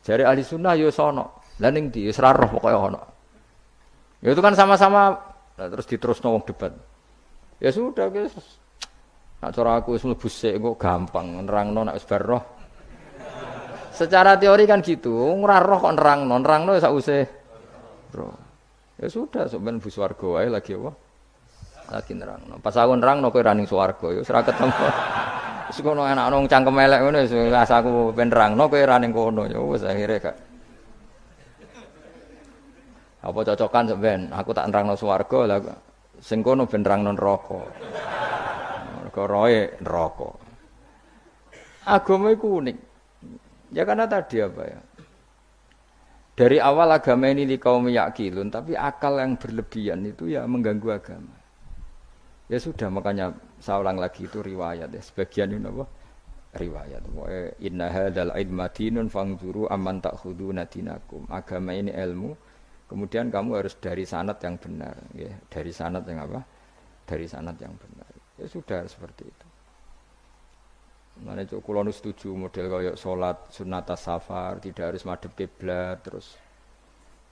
Jare ahli sunnah ya sono. Lah ning ndi wis ra roh pokoke ono. Ya itu kan sama-sama terus diterusno wong debat. Ya sudah guys. Nek cara aku wis mlebu sik kok gampang nerangno nek wis bar roh. Secara teori kan gitu, ora roh kok nerangno ya sakwise roh. Ya sudah sampean mlebu swarga wae lagi apa? Lagi nerangno. Pas aku nerangno kowe ra ning swarga ya wis ra ketemu. Wis kono enak nang cangkem elek ngono wis asaku ben nerangno kowe ra ning kono ya wis akhire gak. Apa cocokan sampean? Aku tak nerangno swarga lah sing kono ben nerangno neraka. Mergo roe neraka. Agama iku unik. Ya karena tadi apa ya? Dari awal agama ini kaum yakilun, tapi akal yang berlebihan itu ya mengganggu agama. Ya sudah makanya saya ulang lagi itu riwayat ya. Sebagian ini apa? Riwayat. Inna hadzal ilma dinun fangzuru amman ta'khuduna dinakum. Agama ini ilmu. Kemudian kamu harus dari sanad yang benar, ya. Dari sanad yang apa? Dari sanad yang benar. Ya sudah seperti itu. Mane cuk kula nu setuju model kaya salat sunat safar, tidak harus madhep kiblat terus.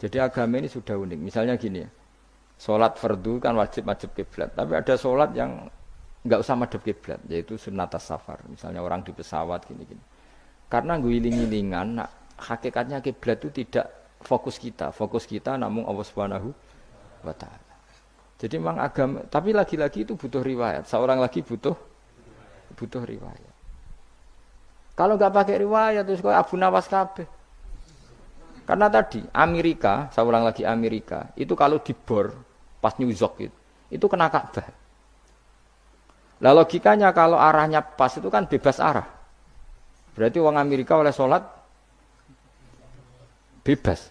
Jadi agama ini sudah unik. Misalnya gini ya. Salat fardu kan wajib madhep kiblat, tapi ada salat yang enggak usah madhep kiblat, yaitu sunat safar. Misalnya orang di pesawat gini-gini. Karena guling-gilingan, nah, hakikatnya kiblat itu tidak fokus kita namun Allah Subhanahu wa taala. Jadi memang agama, tapi lagi-lagi itu butuh riwayat. Seorang lagi butuh riwayat. Kalau enggak pakai riwayat terus kayak Abu Nawas kabeh. Karena tadi Amerika, saya ulang lagi Amerika, itu kalau dibor pas New York itu kena Ka'bah. Lah logikanya kalau arahnya pas itu kan bebas arah. Berarti orang Amerika oleh sholat bebas.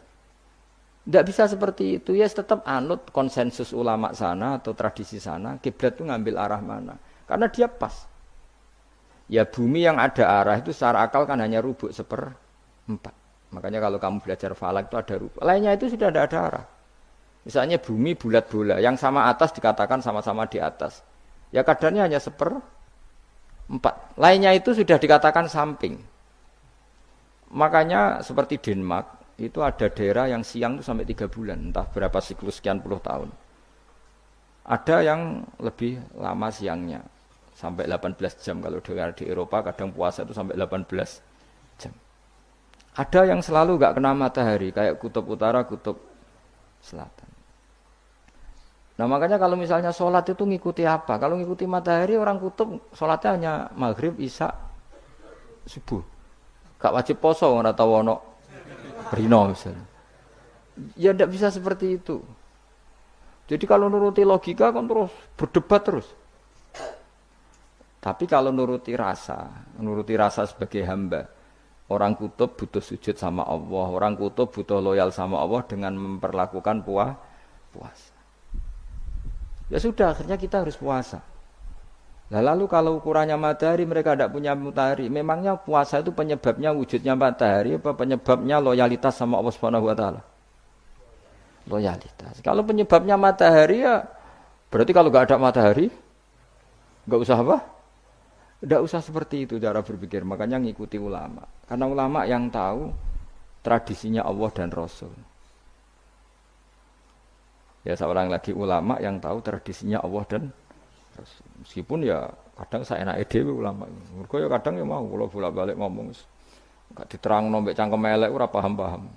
Tidak bisa seperti itu, ya tetap anut konsensus ulama sana atau tradisi sana, kiblat itu ngambil arah mana. Karena dia pas. Ya bumi yang ada arah itu secara akal kan hanya rubuk 1/4. Makanya kalau kamu belajar falak itu ada rubuk. Lainnya itu sudah tidak ada arah. Misalnya bumi bulat bola, yang sama atas dikatakan sama-sama di atas. Ya kadarnya hanya 1/4. Lainnya itu sudah dikatakan samping. Makanya seperti Denmark, itu ada daerah yang siang itu sampai 3 bulan, entah berapa siklus sekian puluh tahun. Ada yang lebih lama siangnya, sampai 18 jam. Kalau di Eropa kadang puasa itu sampai 18 jam. Ada yang selalu enggak kena matahari, kayak kutub utara, kutub selatan. Nah makanya kalau misalnya sholat itu ngikuti apa? Kalau ngikuti matahari, orang kutub sholatnya hanya maghrib, isya, subuh. Gak wajib poso, nggak tahu ono rino misalnya. Ya tidak bisa seperti itu. Jadi kalau nuruti logika kan terus berdebat terus. Tapi kalau nuruti rasa sebagai hamba, Orang kutub butuh sujud sama Allah, orang kutub butuh loyal sama Allah dengan memperlakukan puasa. Ya sudah, akhirnya kita harus puasa. Nah, lalu kalau ukurannya matahari, mereka tidak punya matahari. Memangnya puasa itu penyebabnya wujudnya matahari, apa penyebabnya loyalitas sama Allah Subhanahu Wa Taala? Loyalitas. Kalau penyebabnya matahari ya, berarti kalau nggak ada matahari, nggak usah apa? Nggak usah seperti itu cara berpikir. Makanya ngikuti ulama. Karena ulama yang tahu tradisinya Allah dan Rasul. Ya seorang lagi ulama yang tahu tradisinya Allah dan Rasul. Meskipun ya kadang saya enak dewe ulama. Mergo ya kadang ya mau kula bolak-balik ngomong. Enggak diterangno mbek cangkem elek ora paham-paham.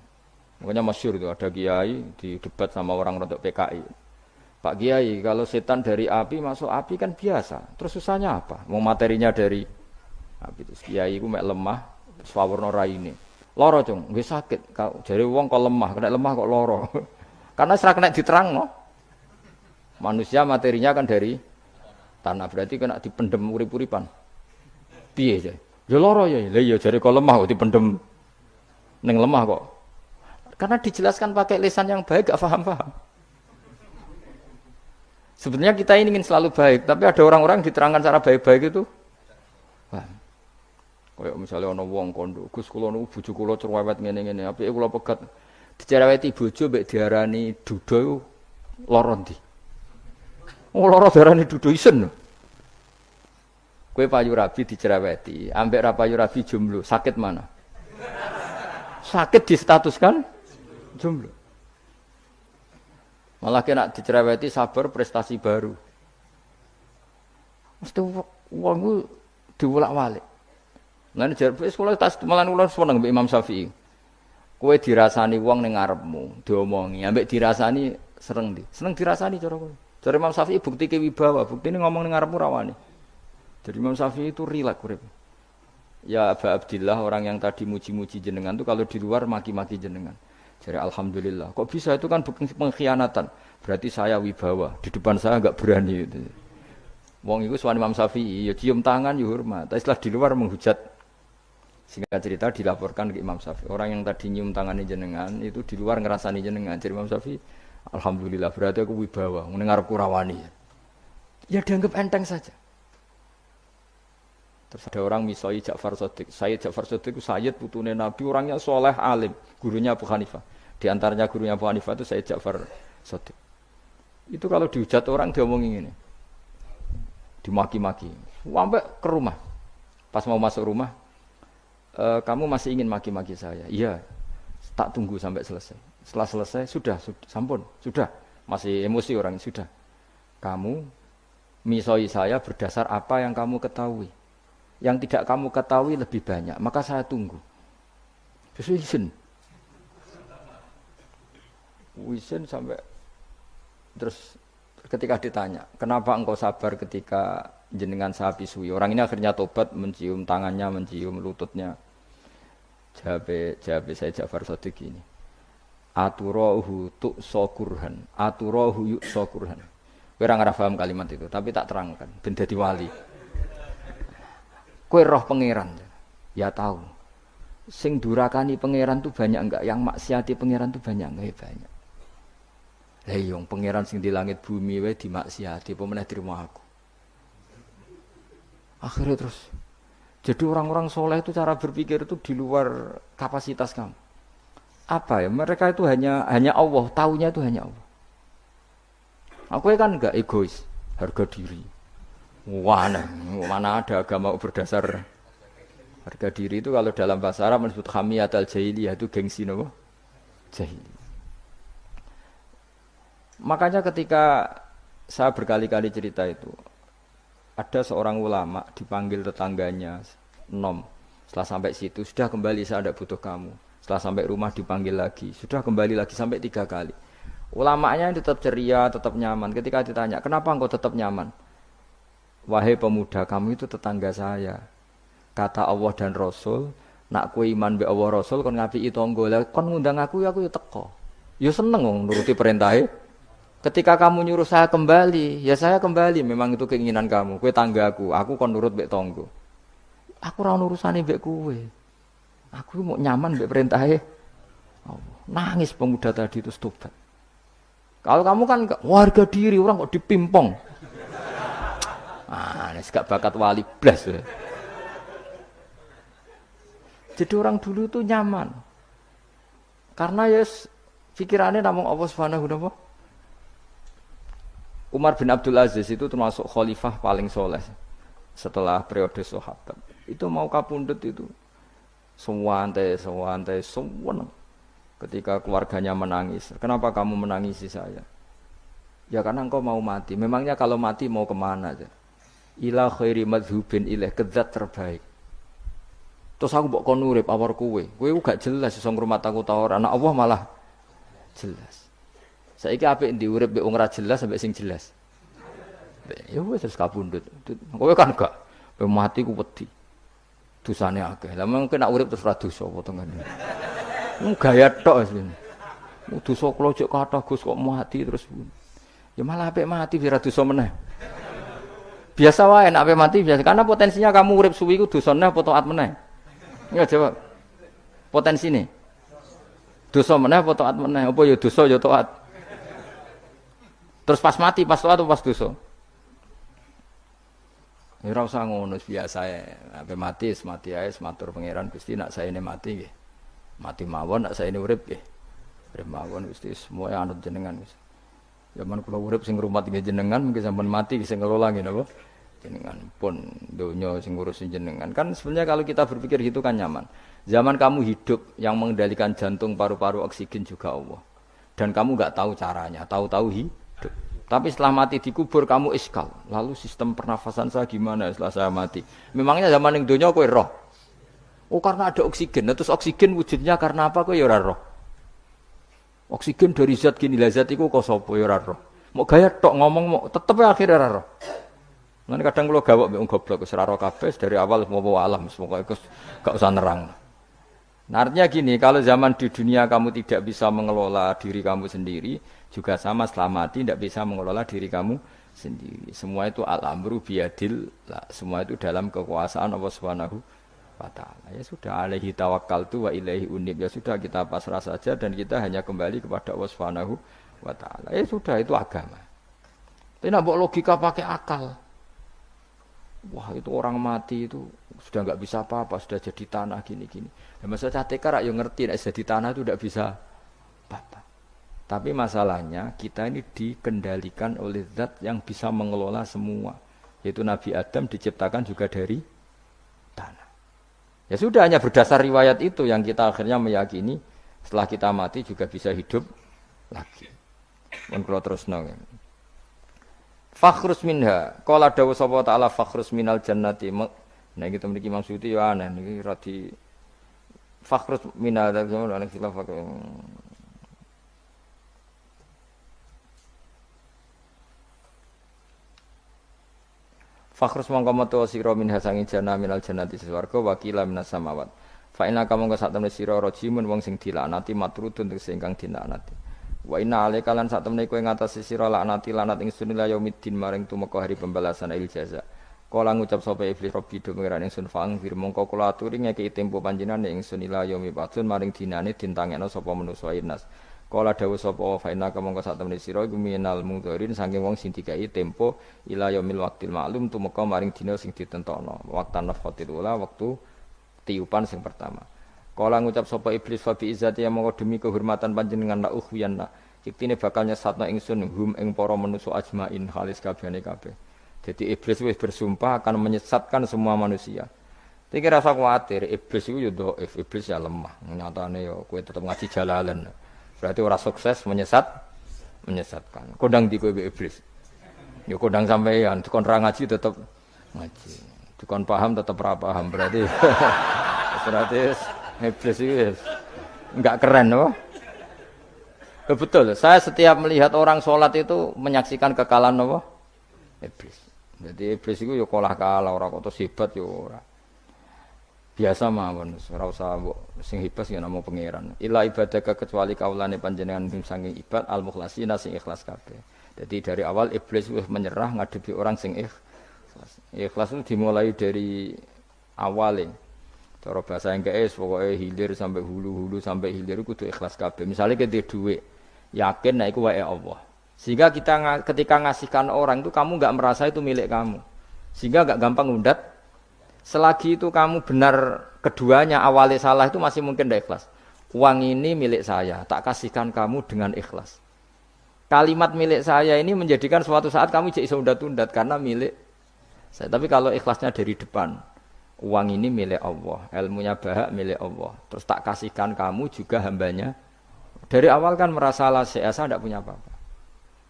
Makanya masyhur itu ada kiai di debat sama orang rodok PKI. Pak Kiai, kalau setan dari api masuk api kan biasa. Terus susahnya apa? Mau materinya dari api. Terus Kiai ku mek lemah, swawarna raine. Loro, Cung, nggih sakit. Jare wong kok lemah, kena lemah kok loro. Karena serak kena diterangno. Manusia materinya kan dari tanah, berarti kena dipendem urip-uripan. Piye jare? Ya loro ya. Lah iya jare kok lemah kok dipendem ning lemah kok. Karena dijelaskan pakai lisan yang baik gak paham-paham. Sebenarnya kita ini ingin selalu baik, tapi ada orang-orang diterangkan cara baik-baik itu. Wah. Kayak misalnya ana wong kondo, Gus kula niku bojo kula cerewet ngene-ngene, apike kula pegat dicereweti bojo mbek diarani duda iku lara ndi? Oh lara diarani duda isen. Kowe payu rabi dicereweti, ambek ra payu rabi jomblo, sakit mana? Sakit distatuskan jomblo. Malah kena dicereweti sabar prestasi baru. Mesti wong ku diwolak-walik. Lah nek jare sekolah tas malan kula seneng mbek Imam Syafi'i. Kowe dirasani wong ning ngarepmu, diomongi, ambek dirasani seneng ndi? Seneng dirasani cara kowe. Jare Imam Syafi'i buktike wibawa, buktine ngomong ning ngarepmu rawani. Jadi Imam Syafi'i itu rileks urip. Ya Aba Abdillah orang yang tadi muji-muji jenengan tuh kalau di luar maki-maki jenengan. Jadi alhamdulillah. Kok bisa itu kan bukan pengkhianatan. Berarti saya wibawa. Di depan saya enggak berani itu. Wong iku sowan Imam Syafi'i ya cium tangan ya hormat. Tapi setelah di luar menghujat. Singkat cerita dilaporkan ke Imam Syafi'i. Orang yang tadi nyium tangannya jenengan itu di luar ngerasani jenengan. Jadi Imam Syafi'i alhamdulillah berarti aku wibawa. Mendengar kurawani. Ya dianggap enteng saja. Terus ada orang misoi Ja'far Shadiq. Sayyid Ja'far Shadiq itu Sayyid putune Nabi, orangnya soleh alim. Gurunya Abu Hanifah. Di antaranya gurunya Abu Hanifah itu Sayyid Ja'far Shadiq. Itu kalau dihujat orang diomongin ini. Dimaki-maki. Sampai ke rumah. Pas mau masuk rumah, kamu masih ingin maki-maki saya? Iya. Tak tunggu sampai selesai. Setelah selesai, sudah, sampun, sudah. Masih emosi orang, sudah. Kamu misoi saya berdasar apa yang kamu ketahui. Yang tidak kamu ketahui lebih banyak, maka saya tunggu. Terus Wisen sampai terus ketika ditanya, kenapa engkau sabar ketika jenengan saya pisui? Orang ini akhirnya tobat, mencium tangannya, mencium lututnya. Jawab saya Ja'far Shadiq ini. Aturahu tu'sokurhan, aturahu yu'sokurhan. Kowe ora paham kalimat itu, tapi tak terangkan ben dadi wali. Kowe roh pangeran. Ya tahu. Sing durakani pangeran tuh banyak enggak? Yang maksiati pangeran tuh banyak enggak? Ya banyak. Lah iya pangeran sing di langit bumi wae dimaksiati, apa meneh terima aku. Akhirnya terus. Jadi orang-orang soleh itu cara berpikir itu di luar kapasitas kamu. Apa ya? Mereka itu hanya Allah, taunya itu hanya Allah. Aku kan enggak egois, harga diri. Mana ada agama berdasar harga diri itu kalau dalam bahasa Arab disebut hamiyatul jahiliyah itu gengsi nopo jahiliyah. Makanya ketika saya berkali-kali cerita itu ada seorang ulama dipanggil tetangganya nom. Setelah sampai situ sudah kembali saya tidak butuh kamu. Setelah sampai rumah dipanggil lagi sudah kembali lagi sampai 3 kali. Ulamanya tetap ceria, tetap nyaman. Ketika ditanya kenapa engkau tetap nyaman? Wahai pemuda, kamu itu tetangga saya. Kata Allah dan Rasul, nak kowe iman be Allah Rasul kon ngapiki tangga. Lah kon ngundang aku ya teko. Ya seneng wong nuruti perintahe. Ketika kamu nyuruh saya kembali, ya saya kembali. Memang itu keinginan kamu. Kowe tanggaku, aku kon nurut mbek tangga. Aku ora urusane mbek kowe. Aku mau nyaman mbek perintahe Allah. Nangis pemuda tadi itu tobat. Kalau kamu kan warga diri orang kok dipimpong. Nek gak bakat wali blas. Jadi orang dulu itu nyaman. Karena ya pikirannya namung Allah Subhanahu wa ta'ala. Umar bin Abdul Aziz itu termasuk khalifah paling soleh setelah periode sahabat. Itu mau kapundhut itu sewantai seneng. Ketika keluarganya menangis, kenapa kamu menangisi saya? Ya karena engkau mau mati. Memangnya kalau mati mau kemana aja? Ila khairi madhubin ilaih, ke zat terbaik. Terus aku mbok kon urip awar kowe gak jelas iso ngrumat aku ta ora. Anak Allah malah jelas. Saiki apik ndi urip mbek wong ora jelas sampai sing jelas. Ya wis terus kapundhut. Kowe kan gak mati ku wedi. Dosane akeh. Lah mengko nek urip terus ora dosa apa to ngene. Gaya tok wis. Dosa kula jek kathah Gus kok mati terus. Ya malah apik mati ora dosa meneh. Biasa wae nek apik mati biasa karena potensinya kamu urip suwi ku dosane apa taat meneh. Ya jawab. Potensine. Dosa meneh apa taat meneh? Apa ya dosa ya taat. Terus pas mati, pas taat atau pas dosa? Ya ora usah ngono biasa ae. Ape mati, mati ae matur pangeran Gusti nak saene mati nggih. Mati mawon nak saene urip nggih. Urip mawon Gusti semua anut jenengan Gusti. Zaman kula urip sing ngrumat nggih jenengan, mungkin sampean mati sing ngelola nggih napa? Jenengan pun donya sing ngurusin jenengan. Kan sebenarnya kalau kita berpikir gitu kan nyaman. Zaman kamu hidup yang mengendalikan jantung, paru-paru, oksigen juga Allah. Dan kamu enggak tahu caranya, tahu-tahu hidup. Tapi setelah mati dikubur kamu iskal. Lalu sistem pernafasan saya gimana setelah saya mati? Memangnya zaman yang donya kowe roh. Oh karena ada oksigen. Terus oksigen wujudnya karena apa kowe ya ora roh. Oksigen dari zat gini lah zat iku kok sapa ya ora roh. Mau gaya tok ngomong mau tetep akhirnya ora roh. Nanti kadang kalau gawak mbek goblok wis ora roh kabeh dari awal mau alam pokoke gak usah nerang. Nah, artinya gini, kalau zaman di dunia kamu tidak bisa mengelola diri kamu sendiri, juga sama setelah mati tidak bisa mengelola diri kamu sendiri. Semua itu al-amru biyadil, semua itu dalam kekuasaan Allah Subhanahu wa ta'ala. Ya sudah, alaihi tawakkaltu wa ilaihi unib. Ya sudah, kita pasrah saja dan kita hanya kembali kepada Allah Subhanahu wa ta'ala. Ya sudah, itu agama. Tapi nak bawa logika pakai akal. Wah itu orang mati itu sudah nggak bisa apa-apa, sudah jadi tanah gini-gini. Dan masalah catekar yang ngerti, nek jadi tanah itu tidak bisa apa-apa. Tapi masalahnya kita ini dikendalikan oleh zat yang bisa mengelola semua. Yaitu Nabi Adam diciptakan juga dari tanah. Ya sudah, hanya berdasar riwayat itu yang kita akhirnya meyakini setelah kita mati juga bisa hidup lagi. Mun kula terusno. Fakhrus minha, qala dawu sapa ta'ala fakhrus minal jannati. Nah iki mriki maksud yo aneh niki radi fakhrus minal ana khilaf. Fakhrus mongko metu sira minha sanging jannah minal jannati swarga wakila minas samawat. Fa inna kamu ka sak temne sira rajimun wong sing dilaknati matrudun sing kang dilaknati. Wa inna alaika lan sak temne kowe ngatasi sira laknati lanat ingsun ila yaumiddin maring tumeka hari pembalasan il jaza. Kala ngucap sapa iblis Rabbi do pengiran ingsun fang fir mongko kula aturi ngeki tempo panjenengan ingsun ila yaumi batun maring dinane dintangekno sapa manusa inas. Kala dawuh sapa fa inna mongko sak temne sira iku minal mudharin saking wong sing dikai tempo ila yaumil waqtil ma'lum tumeka maring dina sing ditentokno. Waqtan nafqatil ula wektu tiupan sing pertama. Kala ngucap sapa iblis fa bi izzati mongko demi kehormatan panjenengan la ukhwiyanna iktine bakal nyesatno ingsun hum ing para manusa ajmain halis kabehane kabeh. Jadi iblis wis bersumpah akan menyesatkan semua manusia. Iki rasa kuwatir, iblis iku yo dhaif, iblis ya lemah. Nyatane yo kowe tetep ngaji jalalan. Berarti ora sukses menyesatkan. Kondang di kowe iblis. Yo kondang sampean, dikon ra ngaji tetep ngaji. Dikon paham tetep ra paham. Berarti iblis itu enggak keren loh. Betul, saya setiap melihat orang sholat itu menyaksikan kekalahan apa? Iblis. Jadi iblis itu ya kalah orang kok terus hebat ya ora. Biasa mawon, ora usah sing hebat ya namung pangeran. Ila ibadaka kecuali kaulane panjenengan saking ibad al-mukhlasina sing ikhlas kabeh. Jadi dari awal iblis wis menyerah ngadepi orang sing ikhlas. Ikhlas itu dimulai dari awalnya. Cara bahasa Inggris pokoknya hilir sampai hulu sampai hilir kudu ikhlas kabeh. Misalnya kita duit, yakin nek iku wae Allah. Sehingga kita ketika ngasihkan orang itu kamu enggak merasa itu milik kamu. Sehingga enggak gampang undat. Selagi itu kamu benar keduanya awalnya salah itu masih mungkin ndak ikhlas. Uang ini milik saya, tak kasihkan kamu dengan ikhlas. Kalimat milik saya ini menjadikan suatu saat kamu jadi iso undat-undat karena milik saya. Tapi kalau ikhlasnya dari depan, uang ini milik Allah, ilmunya Bahak milik Allah. Terus tak kasihkan kamu juga hambanya. Dari awal kan merasa saya tidak punya apa-apa.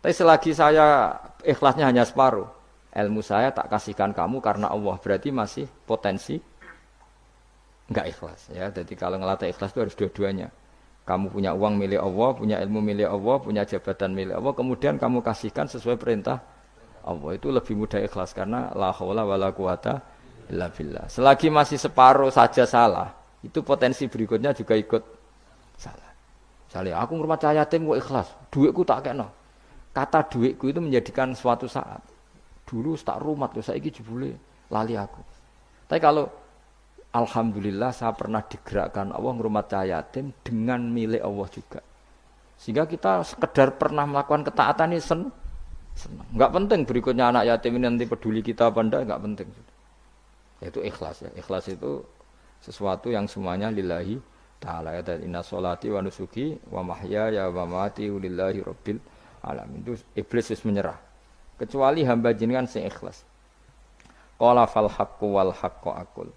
Tapi selagi saya ikhlasnya hanya separuh, ilmu saya tak kasihkan kamu karena Allah, berarti masih potensi enggak ikhlas. Ya, jadi kalau ngelatih ikhlas itu harus dua-duanya. Kamu punya uang milik Allah, punya ilmu milik Allah, punya jabatan milik Allah, kemudian kamu kasihkan sesuai perintah Allah. Itu lebih mudah ikhlas karena la haula wala quwata illa billah. Selagi masih separuh saja salah, itu potensi berikutnya juga ikut salah. Misalnya aku ngurmat yatim kok ikhlas, duitku tak kena. Kata duitku itu menjadikan suatu saat. Dulu tak rumat, saiki jebule lali aku. Tapi kalau alhamdulillah saya pernah digerakkan Allah ngurmat yatim dengan milik Allah juga. Sehingga kita sekedar pernah melakukan ketaatan ini senang. Enggak penting berikutnya anak yatim ini nanti peduli kita apa enggak, enggak penting. Itu ikhlas ya. Ikhlas itu sesuatu yang semuanya lillahi ta'ala. Ya, dan inna sholati wa nusuki wa mahyaya wa mamati lillahi rabbil alamin. Itu iblis harus menyerah. Kecuali hamba jenengan sing ikhlas. Qala fal haqqu wal haqqu aqul.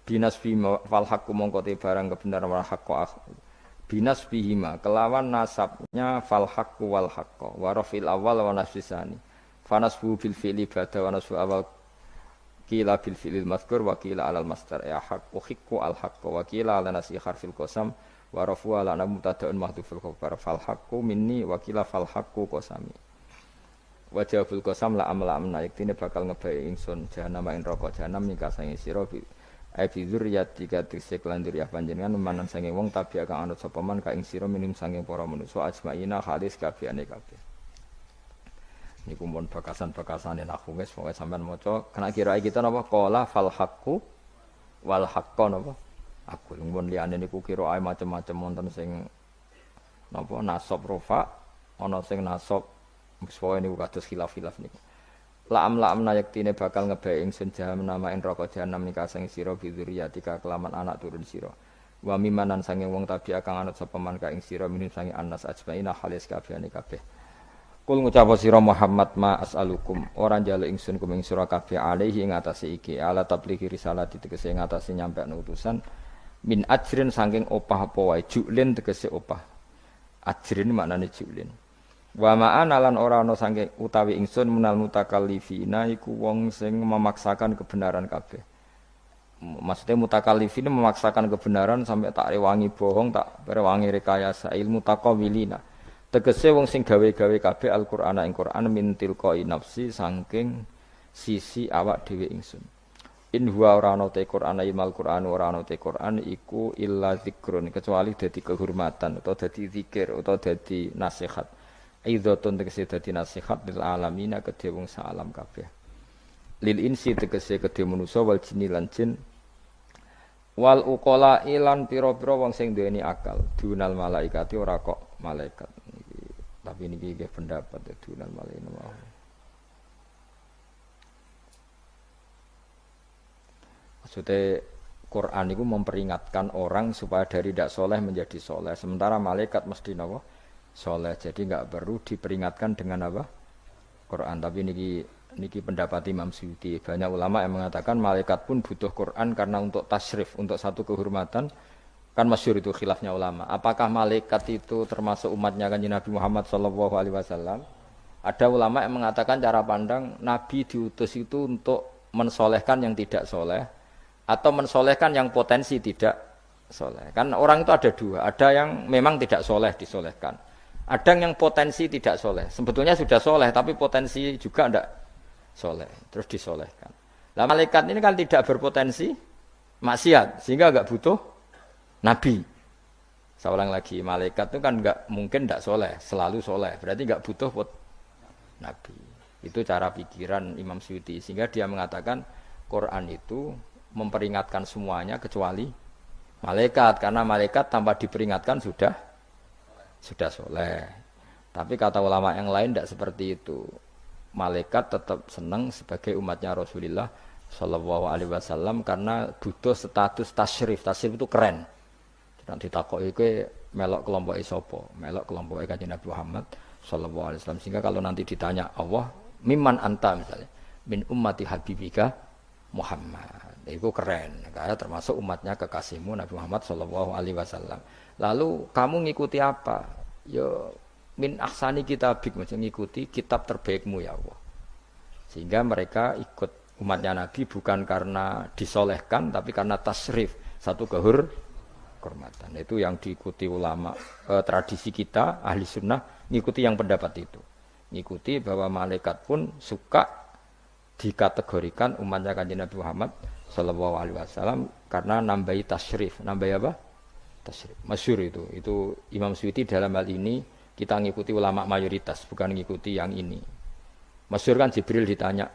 Binas bima fal haqqu mongko te barang kebenaran wal haqqu aqul. Binas bihima kelawan nasabnya fal haqqu wal haqqu wa rafil awal wa nasbisani. Fanasbu bil fi'li ba'da wa nasbu awal kila bil fi'lil mazkur wa kila alal masdar ya haqqu hiqqu al haqqu wa kila ala nasi harfil qasam wa rafu ala mubtada'un mahdhuful khabar fal haqqu minni wa kila fal haqqu qasami. Wa jawabul qasam la amla amna yektine bakal ngebae ingsun jahanam ing neraka jahanam nika sange sira bi dzurriyyati katisik lan dzurriyyah panjenengan manan sange wong tabi kang anut sapa man ka ing sira minum sange para manusa ajmaina khalis kabehane kabeh. Niku mun bakasan-bakasane nahwu wis pokoke sampean maca kena kira kita napa qala fal haqqu wal haqqu napa aku mun liyane niku kira ae macam-macam wonten sing napa nasab rofa ana sing nasab pokoke niku kados khilaf-khilaf niku la amna yaktine bakal ngebae ingsun jahanam nama ing neraka jahanam nika sing sira bidzuriyatika kelaman anak turun sira wa mimanan sange wong tabi kang anut sapa man ka ing sira minum sange anas ajmaina halis kabehane kabeh. Kul ngucap sira Muhammad ma as'alukum ora njaluk ingsun kuming sira kabeh alaihi ing atase iki ala tablighi risalati tegese ing atase nyampekno utusan min ajrin saking opah apa wae julin tegese opah ajrin maknane julin wa ma'ana lan ora ana saking utawi ingsun munal mutakallifina iku wong sing memaksakan kebenaran kabeh. Maksudnya mutakallifin memaksakan kebenaran sampai tak rewangi bohong tak rewangi rekayasa ilmu taqawilina. Tegese wong sing gawe-gawe kabeh Al-Qur'an ing Qur'an min tilqai nafsi saking sisi awak dhewe ingsun. In huwa ora ana te Qur'an ilmal Qur'an ora ana te Qur'an iku illa zikrun kecuali dadi kehormatan atau dadi zikir atau dadi nasihat. Aidzatun tegese dadi nasihat lil alamina kedhe wong salam kabeh. Lil insi tegese kedhe manusa wal jinni lan jin wal uqala ilan pira-pira wong sing duweni akal dunal malaikati ora kok malaikat. Tapi ini nggih pendapat dunal malaikat. Maksudnya Quran itu memperingatkan orang supaya dari tidak soleh menjadi soleh. Sementara malaikat mesti napa? Soleh. Jadi enggak perlu diperingatkan dengan apa? Quran. Tapi niki pendapat Imam Suyuti. Banyak ulama yang mengatakan malaikat pun butuh Quran karena untuk tasyrif, untuk satu kehormatan. Kan masyhur itu khilafnya ulama. Apakah malaikat itu termasuk umatnya Kanjeng Nabi Muhammad SAW? Ada ulama yang mengatakan cara pandang Nabi diutus itu untuk mensolehkan yang tidak soleh atau mensolehkan yang potensi tidak soleh. Kan orang itu ada dua. Ada yang memang tidak soleh disolehkan. Ada yang potensi tidak soleh. Sebetulnya sudah soleh tapi potensi juga tidak soleh. Terus disolehkan. Nah malaikat ini kan tidak berpotensi maksiat. Sehingga enggak butuh Nabi. Saya ulang lagi. Malaikat itu kan enggak mungkin tidak soleh. Selalu soleh. Berarti enggak butuh Nabi. Itu cara pikiran Imam Suyuti. Sehingga dia mengatakan Quran itu memperingatkan semuanya kecuali malaikat, karena malaikat tanpa diperingatkan sudah soleh. Tapi kata ulama yang lain tidak seperti itu. Malaikat tetap senang sebagai umatnya Rasulullah Shallallahu Alaihi Wasallam karena butuh status tasyrif. Tasyrif itu keren. Nanti ditakoki kowe melok kelompok isopo, melok kelompok Kanjeng Nabi Muhammad Shallallahu Alaihi Wasallam. Sehingga kalau nanti ditanya Allah, mimman anta misalnya, min ummati habibika Muhammad. Itu keren. Karena termasuk umatnya kekasihmu Nabi Muhammad Shallallahu Alaihi Wasallam. Lalu kamu ngikuti apa? Yo min ahsani kitabik, maksudnya ngikuti kitab terbaikmu ya Allah. Sehingga mereka ikut umatnya Nabi bukan karena disolehkan, tapi karena tasrif, satu kehormatan. Itu yang diikuti ulama tradisi kita ahli sunnah, ngikuti yang pendapat itu. Ngikuti bahwa malaikat pun suka dikategorikan umatnya Kanjeng Nabi Muhammad Sallallahu Alaihi Wasallam karena nambahi tasrif. Nambahi apa? Tasrif. Masyhur itu Imam Suyuti dalam hal ini kita ngikuti ulama mayoritas, bukan ngikuti yang ini. Masyhur kan Jibril ditanya,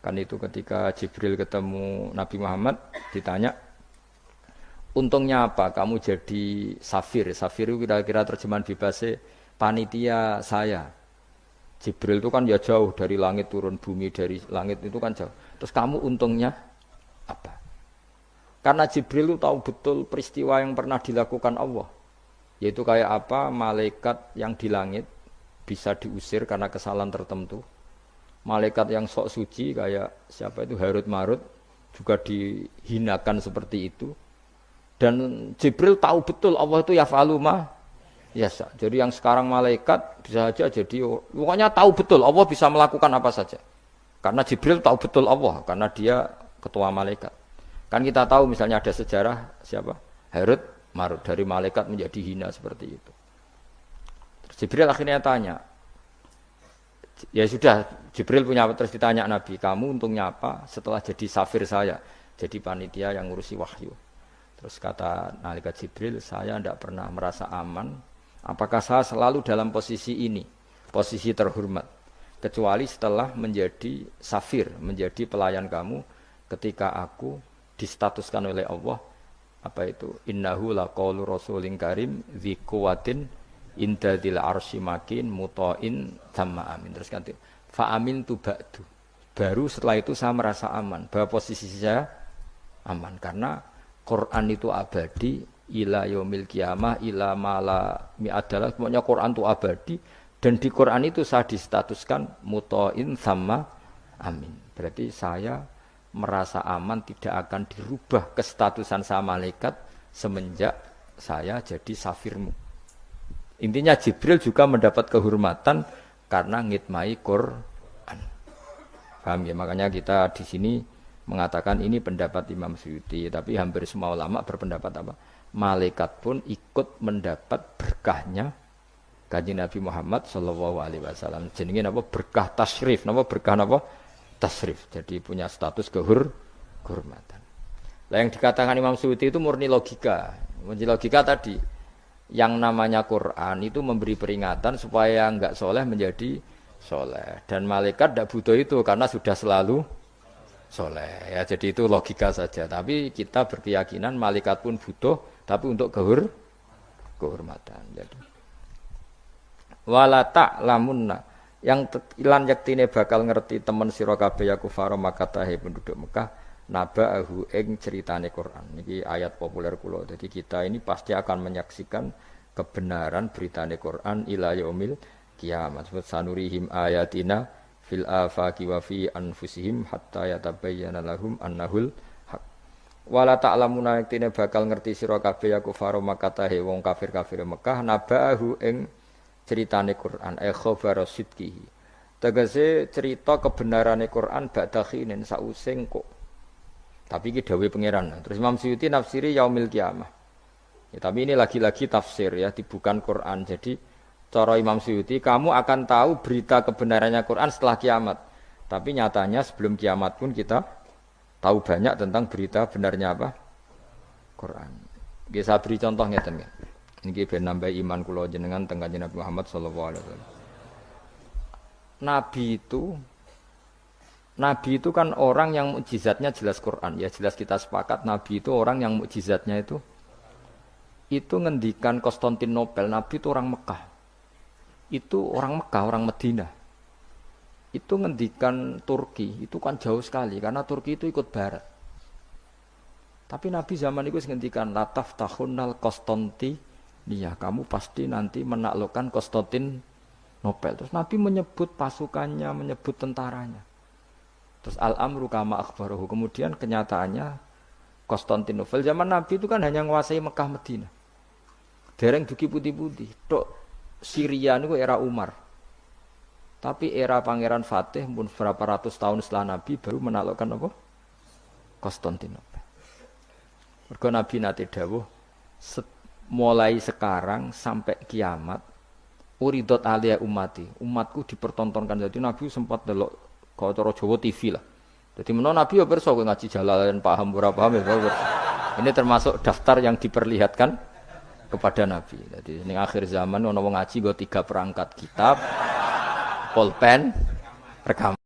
kan itu ketika Jibril ketemu Nabi Muhammad ditanya, untungnya apa kamu jadi safir? Safir itu kira-kira terjemahan bebasnya panitia saya. Jibril itu kan ya jauh dari langit turun bumi, dari langit itu kan jauh. Terus kamu untungnya apa? Karena Jibril itu tahu betul peristiwa yang pernah dilakukan Allah. Yaitu kayak apa malaikat yang di langit bisa diusir karena kesalahan tertentu. Malaikat yang sok suci kayak siapa itu Harut Marut juga dihinakan seperti itu. Dan Jibril tahu betul Allah itu yaf'alu ma yasha. Jadi yang sekarang malaikat bisa saja jadi pokoknya tahu betul Allah bisa melakukan apa saja. Karena Jibril tahu betul Allah karena dia ketua malaikat. Kan kita tahu misalnya ada sejarah siapa? Harut Marut dari malaikat menjadi hina seperti itu. Terus Jibril akhirnya tanya, ya sudah Jibril punya terus ditanya Nabi, kamu untungnya apa setelah jadi safir saya, jadi panitia yang ngurusi wahyu. Terus kata malaikat Jibril, saya tidak pernah merasa aman. Apakah saya selalu dalam posisi ini, posisi terhormat, kecuali setelah menjadi safir, menjadi pelayan kamu, ketika aku distatuskan oleh Allah. Apa itu? Innahu laqaulu rasulin karim dzi quwwatin inda dzil arsy makin muta'in tamma amin. Terus kan fa amin tu ba'du. Baru setelah itu saya merasa aman, bahwa posisi saya aman karena Quran itu abadi ila yaumil qiyamah ila mala mi'adalah. Pokoknya Quran itu abadi dan di Quran itu saya distatuskan muta'in tamma amin. Berarti saya merasa aman, tidak akan dirubah kestatusan saya malaikat semenjak saya jadi safirmu. Intinya Jibril juga mendapat kehormatan karena ngitmai Quran. Paham ya? Makanya kita di sini mengatakan ini pendapat Imam Suyuti, tapi hampir semua ulama berpendapat apa? Malaikat pun ikut mendapat berkahnya Kanjeng Nabi Muhammad Shallallahu Alaihi Wasallam. Jenenge apa? Berkah tasrif. Napa berkah napa? Tasrif, jadi punya status kehormatan. Lah yang dikatakan Imam Suyuti itu murni logika. Murni logika tadi, yang namanya Quran itu memberi peringatan supaya enggak soleh menjadi soleh. Dan malaikat tidak butuh itu karena sudah selalu soleh. Ya, jadi itu logika saja. Tapi kita berkeyakinan malaikat pun butuh, tapi untuk kehormatan. Jadi, wala ta'lamunna yang ilan yaktine bakal ngerti temen sira kabeh ya kufar Makkah penduduk Mekah naba'ahu ing ceritane Quran. Niki ayat populer kula. Jadi kita ini pasti akan menyaksikan kebenaran beritane Quran ila yaumil kiamat. Sanurihim ayatina fil afaqi wa fi anfusihim hatta yatabayyana lahum annahul haq. Wala ta'lamuna yaktine bakal ngerti sira kabeh ya kufar Makkah wong kafir-kafir Mekah naba'ahu ing ceritane Quran khabar sidqihi. Tegese cerita kebenarane Quran ba'da khinin sause kok. Tapi iki dawuhe pangeran. Terus Imam Suyuti nafsiri yaumil qiyamah. Ya, tapi ini lagi-lagi tafsir ya, bukan Quran. Jadi cara Imam Suyuti kamu akan tahu berita kebenarannya Quran setelah kiamat. Tapi nyatanya sebelum kiamat pun kita tahu banyak tentang berita benarnya apa? Quran. Nggih saya beri contoh ngeten nggih. Niki ben nambah iman kula jenengan teng Kanjeng Nabi Muhammad sallallahu alaihi wasallam. Nabi itu Nabi itu kan orang yang mukjizatnya jelas Quran. Ya jelas kita sepakat Nabi itu orang yang mukjizatnya itu ngendikan Konstantinopel. Nabi itu orang Mekah. Itu orang Mekah, orang Medina. Itu ngendikan Turki, itu kan jauh sekali karena Turki itu ikut barat. Tapi Nabi zaman itu ngendikan lataf tahunnal Konstantinia, kamu pasti nanti menaklukkan Konstantinopel. Terus Nabi menyebut pasukannya, menyebut tentaranya. Terus al-amru kama akhbarahu. Kemudian kenyataannya Konstantinopel zaman Nabi itu kan hanya menguasai Mekah Medina. Dereng duki putih-putih. Tok Syria itu era Umar. Tapi era Pangeran Fatih pun berapa ratus tahun setelah Nabi baru menaklukkan apa? Konstantinopel. Mergo Nabi nate dawuh mulai sekarang sampai kiamat uridot alia umati. Umatku dipertontonkan. Jadi Nabi sempat delok kalau cara Jawa TV lah. Jadi menawa Nabi ya perso ngaji Jalalain paham ora paham ya. Ini termasuk daftar yang diperlihatkan kepada Nabi. Jadi ning akhir zaman ono wong ngaji nggo 3 perangkat kitab, pulpen, rekaman.